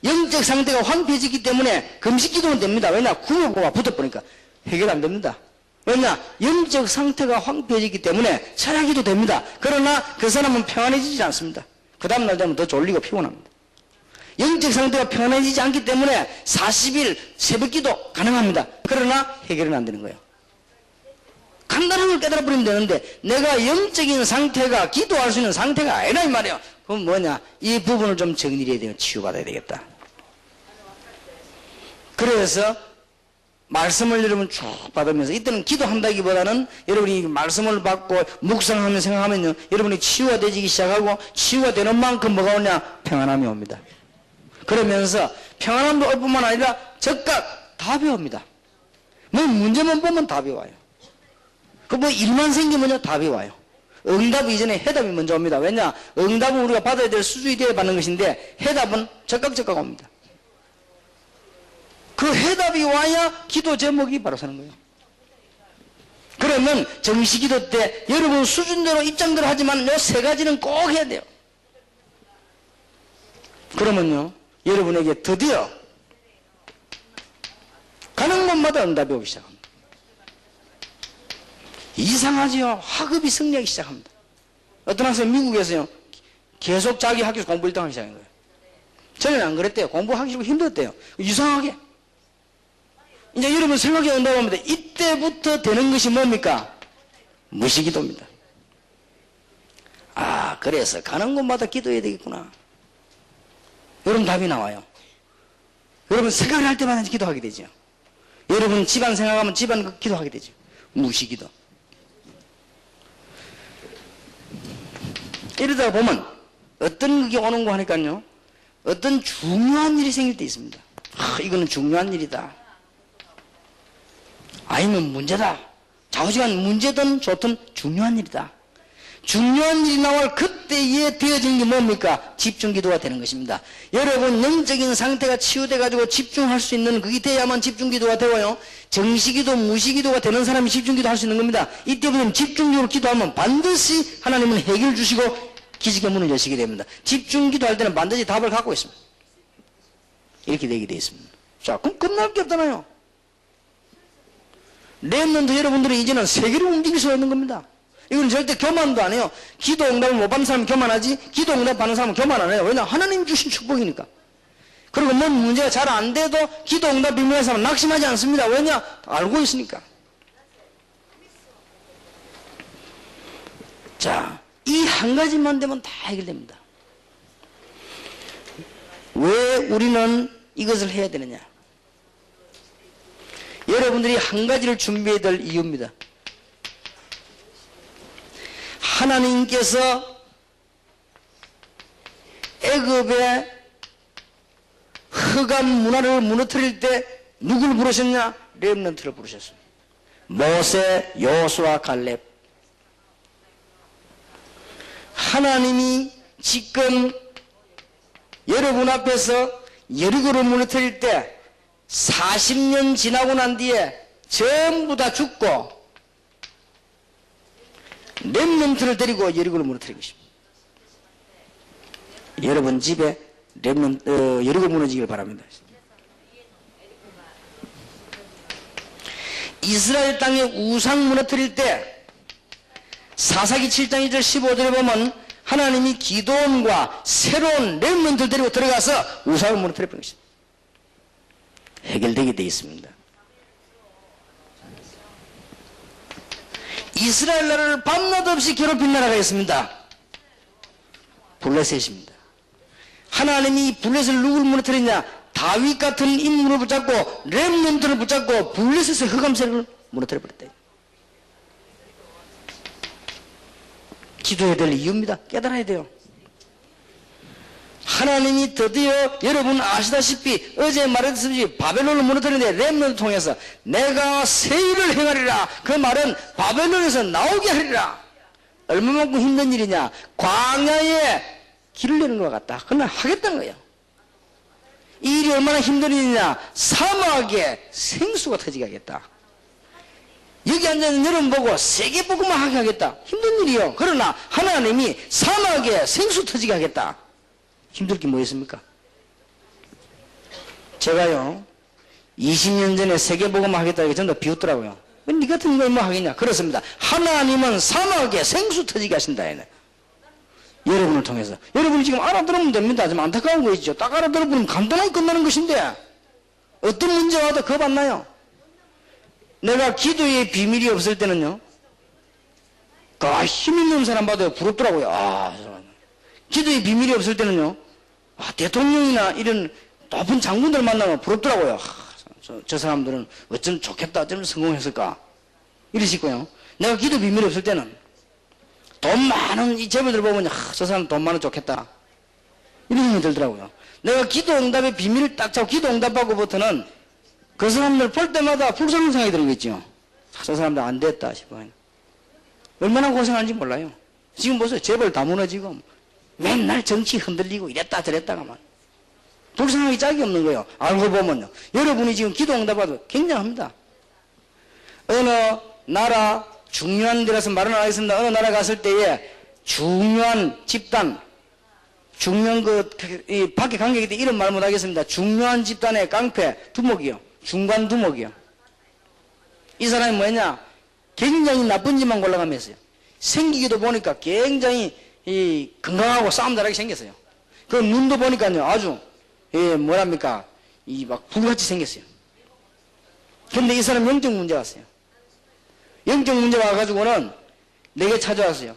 영적 상태가 황폐해지기 때문에 금식 기도는 됩니다. 왜냐? 구호가 붙어버리니까 해결 안 됩니다. 왜냐? 영적 상태가 황폐해지기 때문에 철야기도 됩니다. 그러나 그 사람은 평안해지지 않습니다. 그 다음날 되면 더 졸리고 피곤합니다. 영적 상태가 평안해지지 않기 때문에 40일 새벽기도 가능합니다. 그러나 해결은 안 되는 거예요. 간단한 걸 깨달아버리면 되는데 내가 영적인 상태가 기도할 수 있는 상태가 아니라 이 말이에요. 그럼 뭐냐? 이 부분을 좀 정리해야 돼요. 치유받아야 되겠다. 그래서 말씀을 여러분 쭉 받으면서 이때는 기도한다기보다는 여러분이 말씀을 받고 묵상하면 생각하면요 여러분이 치유가 되기 시작하고 치유가 되는 만큼 뭐가 오냐? 평안함이 옵니다. 그러면서 평안함도 올 뿐만 아니라 즉각 답이 옵니다. 뭐 문제만 보면 답이 와요. 그 뭐 일만 생기면요 답이 와요. 응답이 이전에 해답이 먼저 옵니다. 왜냐? 응답은 우리가 받아야 될 수준이 되어야 받는 것인데 해답은 즉각 옵니다. 그 해답이 와야 기도 제목이 바로 서는 거예요. 그러면 정식기도 때 여러분 수준대로 입장대로 하지만 요 세 가지는 꼭 해야 돼요. 그러면요 여러분에게 드디어 가는 곳마다 응답이 오기 시작합니다. 이상하지요? 학업이 승리하기 시작합니다. 어떤 학생 미국에서요 계속 자기 학교에서 공부 1등 하기 시작한 거예요. 전에는 안 그랬대요. 공부하기 싫고 힘들었대요. 이상하게 이제 여러분 생각해 본다고 합니다. 이때부터 되는 것이 뭡니까? 무시기도입니다. 아, 그래서 가는 곳마다 기도해야 되겠구나. 여러분 답이 나와요. 여러분 생각을 할 때마다 기도하게 되죠. 여러분 집안 생각하면 집안 기도하게 되죠. 무시기도. 이러다 보면 어떤 게 오는 거 하니까요. 어떤 중요한 일이 생길 때 있습니다. 이거는 중요한 일이다. 아니면 문제다. 좌우지간 문제든 좋든 중요한 일이다. 중요한 일이 나올 그때에 되어진 게 뭡니까? 집중기도가 되는 것입니다. 여러분 영적인 상태가 치유돼가지고 집중할 수 있는 그게 돼야만 집중기도가 되고요. 정시기도 무시기도가 되는 사람이 집중기도 할 수 있는 겁니다. 이때부터는 집중적으로 기도하면 반드시 하나님은 해결 주시고 기적의 문을 여시게 됩니다. 집중기도 할 때는 반드시 답을 갖고 있습니다. 이렇게 되게 되어 있습니다. 자, 그럼 끝날 게 없잖아요. 렘넌트 여러분들은 이제는 세계를 움직일 수가 있는 겁니다. 이건 절대 교만도 안 해요. 기도 응답을 못 받는 사람은 교만하지 기도 응답 받는 사람은 교만 안 해요. 왜냐? 하나님 주신 축복이니까. 그리고 뭔 문제가 잘 안 돼도 기도 응답 비밀의 사람은 낙심하지 않습니다. 왜냐? 알고 있으니까. 자, 이 한 가지만 되면 다 해결됩니다. 왜 우리는 이것을 해야 되느냐? 여러분들이 한 가지를 준비해야 될 이유입니다. 하나님께서 애굽의 흑암 문화를 무너뜨릴 때 누구를 부르셨냐? 렘넌트를 부르셨습니다. 모세, 여호수아, 갈렙. 하나님이 지금 여러분 앞에서 여리고를 무너뜨릴 때 40년 지나고 난 뒤에 전부 다 죽고 렘넌트를 데리고 여리고를 무너뜨린 것입니다. 여러분 집에 여리고 무너지길 바랍니다. 이스라엘 땅에 우상 무너뜨릴 때 사사기 7장 2절 15절에 보면 하나님이 기드온과 새로운 렘넌트를 데리고 들어가서 우상을 무너뜨려 버린 것입니다. 해결되게 되어 있습니다. 이스라엘 나라를 밤낮 없이 괴롭힌 나라가 있습니다. 블레셋입니다. 하나님이 블레셋을 누구를 무너뜨리냐? 다윗 같은 인물을 붙잡고 렘넌트를 붙잡고 블레셋의 흑암세력을 무너뜨려 버렸다. 기도해야 될 이유입니다. 깨달아야 돼요. 하나님이 드디어 여러분 아시다시피 어제 말했듯이 바벨론을 무너뜨리는데 렘넌트를 통해서 내가 새 일을 행하리라. 그 말은 바벨론에서 나오게 하리라. 얼마만큼 힘든 일이냐? 광야에 길을 내는 것 같다. 그러나 하겠다는 거예요. 이 일이 얼마나 힘든 일이냐? 사막에 생수가 터지게 하겠다. 여기 앉아있는 여러분 보고 세계복음만 하게 하겠다. 힘든 일이요. 그러나 하나님이 사막에 생수 터지게 하겠다. 힘들 게 뭐 있습니까? 제가요 20년 전에 세계복음만 하겠다 이렇게 전부 다 비웃더라고요. 니 같은 걸 뭐 하겠냐? 그렇습니다. 하나님은 사막에 생수 터지게 하신다. 얘네. 여러분을 통해서. 여러분이 지금 알아들으면 됩니다. 좀 안타까운 거 있죠. 딱 알아들어보면 간단하게 끝나는 것인데 어떤 문제가 와도 겁 안 나요. 내가 기도의 비밀이 없을 때는요, 힘 있는 사람 봐도 부럽더라고요. 기도의 비밀이 없을 때는요, 대통령이나 이런 높은 장군들 만나면 부럽더라고요. 저 사람들은 어쩜 좋겠다, 어쩜 성공했을까. 이러시고요. 내가 기도 비밀이 없을 때는 돈 많은 이 재벌들 보면 저 사람 돈 많으면 좋겠다. 이런 생각이 들더라고요. 내가 기도 응답의 비밀을 딱 잡고 기도 응답하고부터는 그 사람들 볼 때마다 불쌍한 생각이 들겠죠. 저 사람들 안 됐다 싶어요. 얼마나 고생하는지 몰라요. 지금 보세요. 재벌 다 무너지고 맨날 정치 흔들리고 이랬다 저랬다가 막 불쌍하기 짝이 없는 거예요. 알고 보면요. 여러분이 지금 기도 응답하도 굉장합니다. 어느 나라 중요한 데라서 말은 안 하겠습니다. 어느 나라 갔을 때에 중요한 집단, 중요한 밖에 관객이 때 이런 말 못 하겠습니다. 중요한 집단의 깡패 두목이요. 중간 두목이요. 이 사람이 뭐냐? 굉장히 나쁜 짓만 골라가면서요. 생기기도 보니까 굉장히 건강하고 싸움 잘하게 생겼어요. 그 눈도 보니까요 아주 뭐랍니까? 막 불같이 생겼어요. 근데 이 사람 영적 문제가 왔어요. 영적 문제가 와가지고는 내게 찾아왔어요.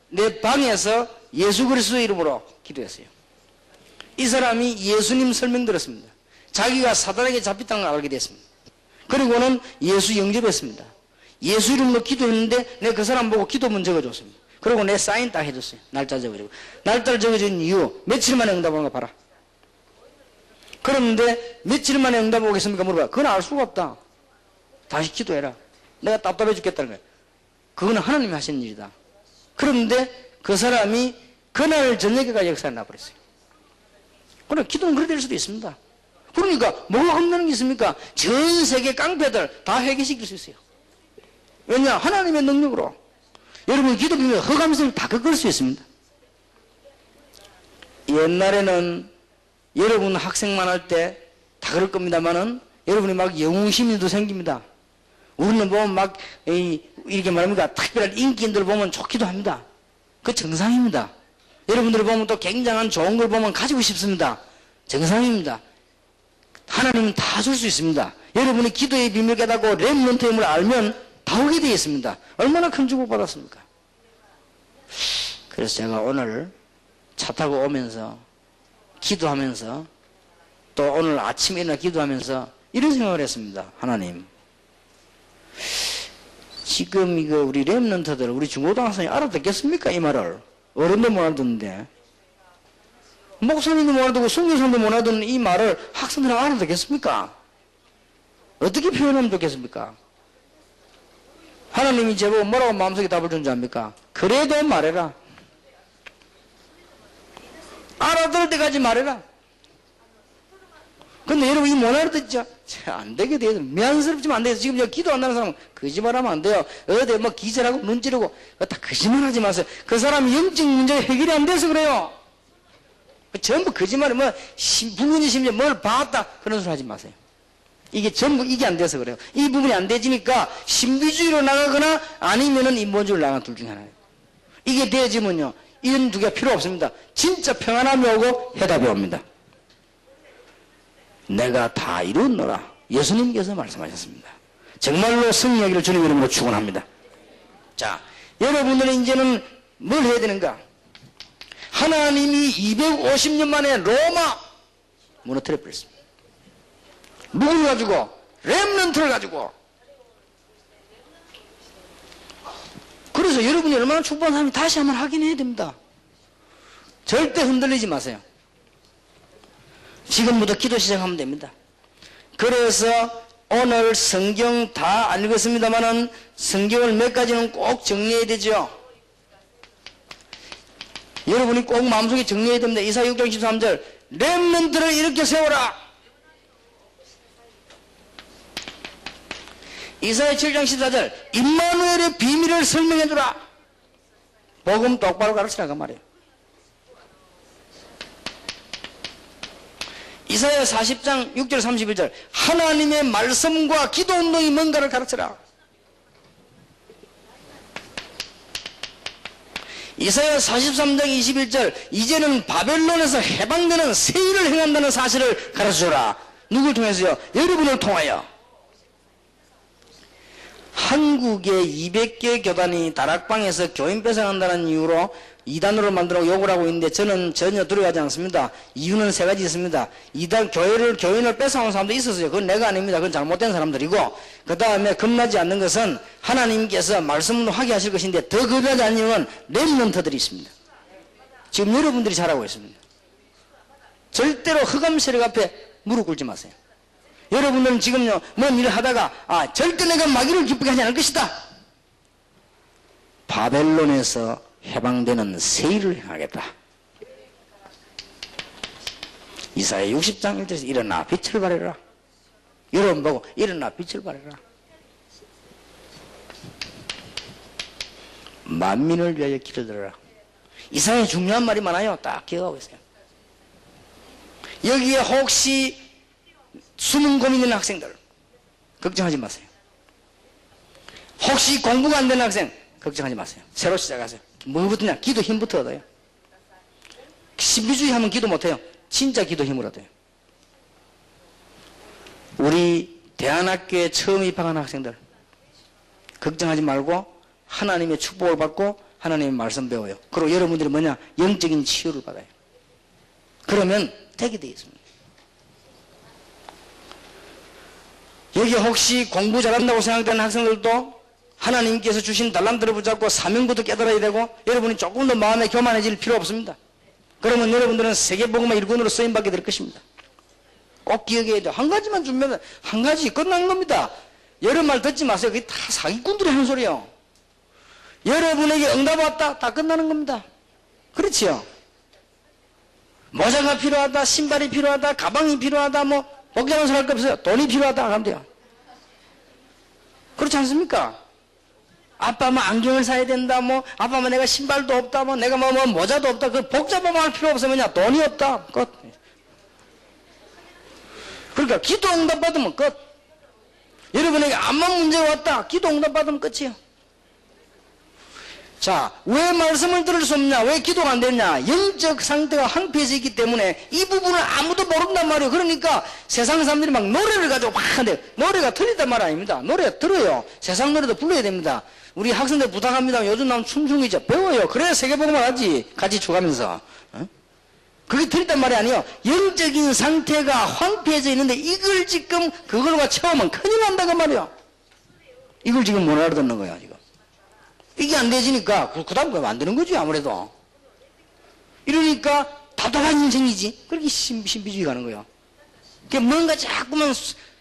내 방에서 예수 그리스도의 이름으로 기도했어요. 이 사람이 예수님 설명 들었습니다. 자기가 사단에게 잡혔다는 걸 알게 됐습니다. 그리고는 예수 영접했습니다. 예수 이름으로 기도했는데 내가 그 사람 보고 기도문 적어줬습니다. 그리고 내 사인 딱 해줬어요. 날짜 적어주고. 날짜를 적어준 이유 며칠 만에 응답하는 거 봐라. 그런데 며칠 만에 응답 오겠습니까? 물어봐. 그건 알 수가 없다. 다시 기도해라. 내가 답답해 죽겠다는 거예요. 그건 하나님이 하시는 일이다. 그런데 그 사람이 그날 저녁에까지 역사를 나버렸어요. 그럼 기도는 그렇게 될 수도 있습니다. 그러니까 뭐가 겁나는 게 있습니까? 전 세계 깡패들 다 회개시킬 수 있어요. 왜냐? 하나님의 능력으로. 여러분 기도 비밀 허감성을 다 꺾을 수 있습니다. 옛날에는 여러분 학생만 할 때 다 그럴 겁니다만은 여러분이 막 영웅심리도 생깁니다. 우리는 보면 막 이렇게 말합니까? 특별한 인기인들 보면 좋기도 합니다. 그 정상입니다. 여러분들 보면 또 굉장한 좋은 걸 보면 가지고 싶습니다. 정상입니다. 하나님은 다 줄 수 있습니다. 여러분이 기도의 비밀 깨닫고 렘넌트의 힘을 알면 다 오게 되어 있습니다. 얼마나 큰 축복 받았습니까? 그래서 제가 오늘 차 타고 오면서 기도하면서 또 오늘 아침에 일어나 기도하면서 이런 생각을 했습니다. 하나님, 지금 이거 우리 렘넌트들, 우리 중고등학생이 알아듣겠습니까? 이 말을. 어른도 못 알아듣는데. 목사님도 못 알아듣고 선교사님도 못 알아듣는 이 말을 학생들은 알아듣겠습니까? 어떻게 표현하면 좋겠습니까? 하나님이 제보고 뭐라고 마음속에 답을 준 줄 압니까? 그래도 말해라. 알아들 때까지 말해라. 근데 여러분 이 못 알아듣죠? 안 되게 돼요. 미안스럽지만 안 돼요. 지금 저 기도 안 하는 사람은 거짓말하면 안 돼요. 어디 뭐 기절하고 눈 찌르고 다 거짓말하지 마세요. 그 사람이 영적 문제가 해결이 안 돼서 그래요. 전부 거짓말이 뭐 부모님 심지어 뭘 봤다 그런 소리 하지 마세요. 이게 전부 이게 안 돼서 그래요. 이 부분이 안 되지니까 신비주의로 나가거나 아니면은 인본주의로 나가는 둘 중에 하나예요. 이게 되어지면요, 이런 두 개가 필요 없습니다. 진짜 평안함이 오고 해답이 옵니다. 내가 다 이루었노라. 예수님께서 말씀하셨습니다. 정말로 승리하기를 주님 이름으로 축원합니다. 자, 여러분들은 이제는 뭘 해야 되는가? 하나님이 250년 만에 로마 무너뜨려 버렸습니다. 누굴 가지고? 렘넌트를 가지고. 그래서 여러분이 얼마나 축복한 사람이 다시 한번 확인해야 됩니다. 절대 흔들리지 마세요. 지금부터 기도 시작하면 됩니다. 그래서 오늘 성경 다 읽었습니다만은 성경을 몇 가지는 꼭 정리해야 되죠. 여러분이 꼭 마음속에 정리해야 됩니다. 이사야 6장 13절 렘넌트를 이렇게 세워라. 이사야 7장 14절 임마누엘의 비밀을 설명해주라. 복음 똑바로 가르치라고 말이에요. 이사야 40장 6절 31절 하나님의 말씀과 기도운동이 뭔가를 가르쳐라. 이사야 43장 21절 이제는 바벨론에서 해방되는 새 일을 행한다는 사실을 가르쳐줘라. 누굴 통해서요? 여러분을 통하여. 한국의 200개 교단이 다락방에서 교인 뺏어간다는 이유로 이단으로 만들어 욕을 하고 있는데 저는 전혀 두려워하지 않습니다. 이유는 세 가지 있습니다. 이단 교인을 뺏어온 사람도 있었어요. 그건 내가 아닙니다. 그건 잘못된 사람들이고, 그 다음에 겁나지 않는 것은 하나님께서 말씀으로 하게 하실 것인데 더 겁나지 않는 이유는 렘넌트들이 있습니다. 지금 여러분들이 잘하고 있습니다. 절대로 흑암 세력 앞에 무릎 꿇지 마세요. 여러분들은 지금요, 뭔 일을 하다가, 절대 내가 마귀를 기쁘게 하지 않을 것이다. 바벨론에서 해방되는 새 일을 행하겠다. 이사야 60장 1절에서 일어나 빛을 발해라. 여러분 보고 일어나 빛을 발해라. 만민을 위하여 길을 들어라. 이사야에 중요한 말이 많아요. 딱 기억하고 있어요. 여기에 혹시 수능 고민 있는 학생들 걱정하지 마세요. 혹시 공부가 안 되는 학생 걱정하지 마세요. 새로 시작하세요. 뭐부터냐? 기도 힘부터 얻어요. 신비주의 하면 기도 못해요. 진짜 기도 힘을 얻어요. 우리 대안학교에 처음 입학한 학생들 걱정하지 말고 하나님의 축복을 받고 하나님의 말씀 배워요. 그리고 여러분들이 뭐냐? 영적인 치유를 받아요. 그러면 되게 되겠습니다. 여기 혹시 공부 잘한다고 생각되는 학생들도 하나님께서 주신 달란트를 붙잡고 사명부터 깨달아야 되고, 여러분이 조금 더 마음에 교만해질 필요 없습니다. 그러면 여러분들은 세계복음화 일꾼으로 쓰임받게 될 것입니다. 꼭 기억해야 돼요. 한 가지만 주면 한 가지 끝난 겁니다. 여러분 말 듣지 마세요. 그게 다 사기꾼들이 하는 소리예요. 여러분에게 응답 왔다 다 끝나는 겁니다. 그렇지요? 모자가 필요하다, 신발이 필요하다, 가방이 필요하다, 뭐 복잡한 소리 할 거 없어요. 돈이 필요하다 하면 돼요. 그렇지 않습니까? 아빠 뭐 안경을 사야 된다, 뭐 아빠 뭐 내가 신발도 없다, 뭐 내가 뭐 모자도 없다. 그 복잡한 말 필요 없으면 돈이 없다. 끝. 그러니까 기도 응답 받으면 끝. 여러분에게 암만 문제가 왔다, 기도 응답 받으면 끝이에요. 자, 왜 말씀을 들을 수 없냐? 왜 기도가 안 되냐? 영적 상태가 황폐해져 있기 때문에 이 부분을 아무도 모른단 말이에요. 그러니까 세상 사람들이 막 노래를 가지고 막 하는데, 노래가 틀리단 말 아닙니다. 노래 들어요. 세상 노래도 불러야 됩니다. 우리 학생들 부탁합니다. 요즘 나오는 춤중이죠. 배워요. 그래야 세계복음을 하지. 같이 추가하면서. 그게 틀리단 말이 아니에요. 영적인 상태가 황폐해져 있는데 이걸 지금 그걸과 채우면 큰일 난다고 말이에요. 이걸 지금 못 알아듣는 거야, 지금. 이게 안 되지니까 그 다음 거 만드는 거지 아무래도. 이러니까 답답한 인생이지. 그렇게 신비주의 가는 거야. 그러니까 뭔가 자꾸만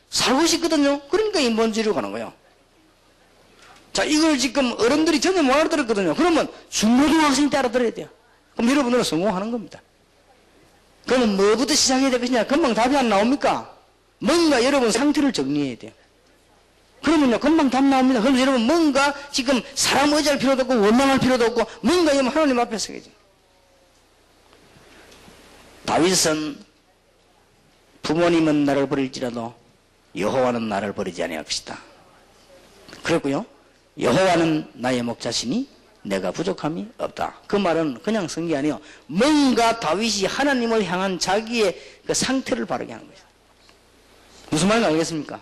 살고 싶거든요. 그러니까 인본주의로 가는 거야. 자, 이걸 지금 어른들이 전혀 못 알아들었거든요. 그러면 중고등학생 때 알아들어야 돼요. 그럼 여러분들은 성공하는 겁니다. 그러면 뭐부터 시작해야 될 것이냐? 금방 답이 안 나옵니까? 뭔가 여러분 상태를 정리해야 돼요. 그러면요, 금방 답 나옵니다. 그럼 여러분 뭔가 지금 사람 의지할 필요도 없고 원망할 필요도 없고 뭔가 여러분 하나님 앞에 서야죠. 다윗은 부모님은 나를 버릴지라도 여호와는 나를 버리지 아니할 것이다. 그랬고요. 여호와는 나의 목자시니 내가 부족함이 없다. 그 말은 그냥 쓴 게 아니에요. 뭔가 다윗이 하나님을 향한 자기의 그 상태를 바르게 하는 것이다. 무슨 말인지 알겠습니까?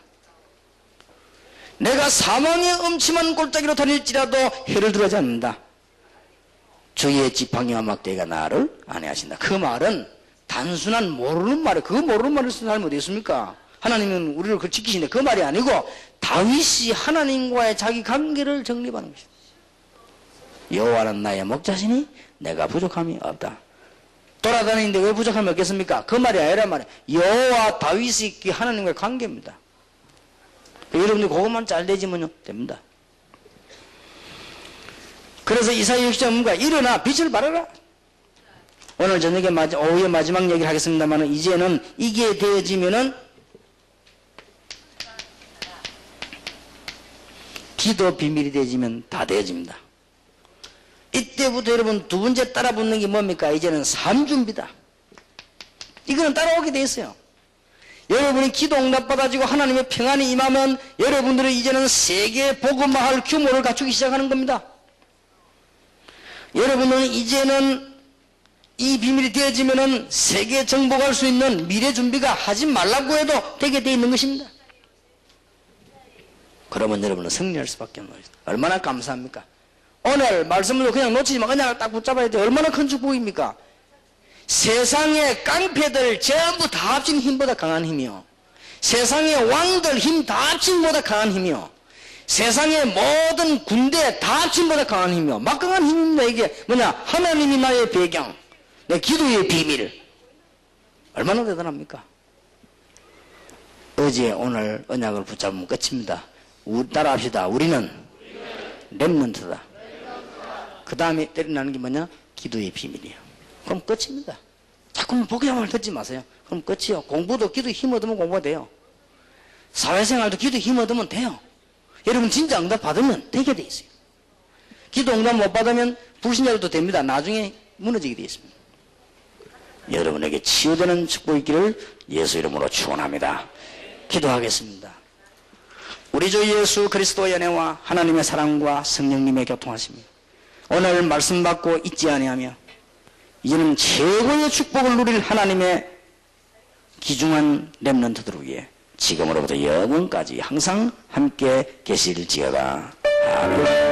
내가 사망의 음침한 골짜기로 다닐지라도 해를 들어지 않는다. 주의 지팡이와 막대기가 나를 안위하신다. 그 말은 단순한 모르는 말이에요. 그 모르는 말을 쓰는 사람이 어디 있습니까? 하나님은 우리를 그 지키시는데 그 말이 아니고 다윗이 하나님과의 자기 관계를 정립하는 것이다. 여호와는 나의 목자시니 내가 부족함이 없다. 돌아다니는데 왜 부족함이 없겠습니까? 그 말이 아니라 말이에요. 여호와 다윗이 그 하나님과의 관계입니다. 여러분들 그것만 잘 되지면요 됩니다. 그래서 이사야 60장 뭔가 일어나 빛을 발하라. 오늘 저녁에 오후에 마지막 얘기를 하겠습니다만 이제는 이게 되어지면은 기도 비밀이 되어지면 다 되어집니다. 이때부터 여러분 두 번째 따라 붙는 게 뭡니까? 이제는 삶준비다. 이거는 따라오게 돼 있어요. 여러분이 기도 응답 받아지고 하나님의 평안이 임하면 여러분들은 이제는 세계 복음화할 규모를 갖추기 시작하는 겁니다. 여러분은 이제는 이 비밀이 되어지면은 세계 정복할 수 있는 미래 준비가 하지 말라고 해도 되게 돼 있는 것입니다. 그러면 여러분은 승리할 수밖에 없는 것이다. 얼마나 감사합니까? 오늘 말씀으로 그냥 놓치지 마. 그냥 딱 붙잡아야 돼. 얼마나 큰 축복입니까? 세상의 깡패들 전부 다 합친 힘보다 강한 힘이요. 세상의 왕들 힘 다 합친 보다 강한 힘이요. 세상의 모든 군대 다 합친 보다 강한 힘이요. 막강한 힘입니다. 이게 뭐냐? 하나님이 나의 배경, 내 기도의 비밀. 얼마나 대단합니까? 어제 오늘 언약을 붙잡으면 끝입니다. 따라합시다. 우리는 렘넌트다. 그 다음에 때려나는 게 뭐냐? 기도의 비밀이에요. 그럼 끝입니다. 자꾸 복잡함을 듣지 마세요. 그럼 끝이요. 공부도 기도 힘 얻으면 공부가 돼요. 사회생활도 기도 힘 얻으면 돼요. 여러분 진짜 응답 받으면 되게 돼 있어요. 기도 응답 못 받으면 불신자도 됩니다. 나중에 무너지게 돼 있습니다. 여러분에게 치유되는 축복이 있기를 예수 이름으로 축원합니다. 기도하겠습니다. 우리 주 예수 그리스도의 은혜와 하나님의 사랑과 성령님의 교통하심이 오늘 말씀 받고 잊지 아니하며 이제는 최고의 축복을 누릴 하나님의 귀중한 렘넌트들을 위해 지금으로부터 영원까지 항상 함께 계실지어다. 아멘.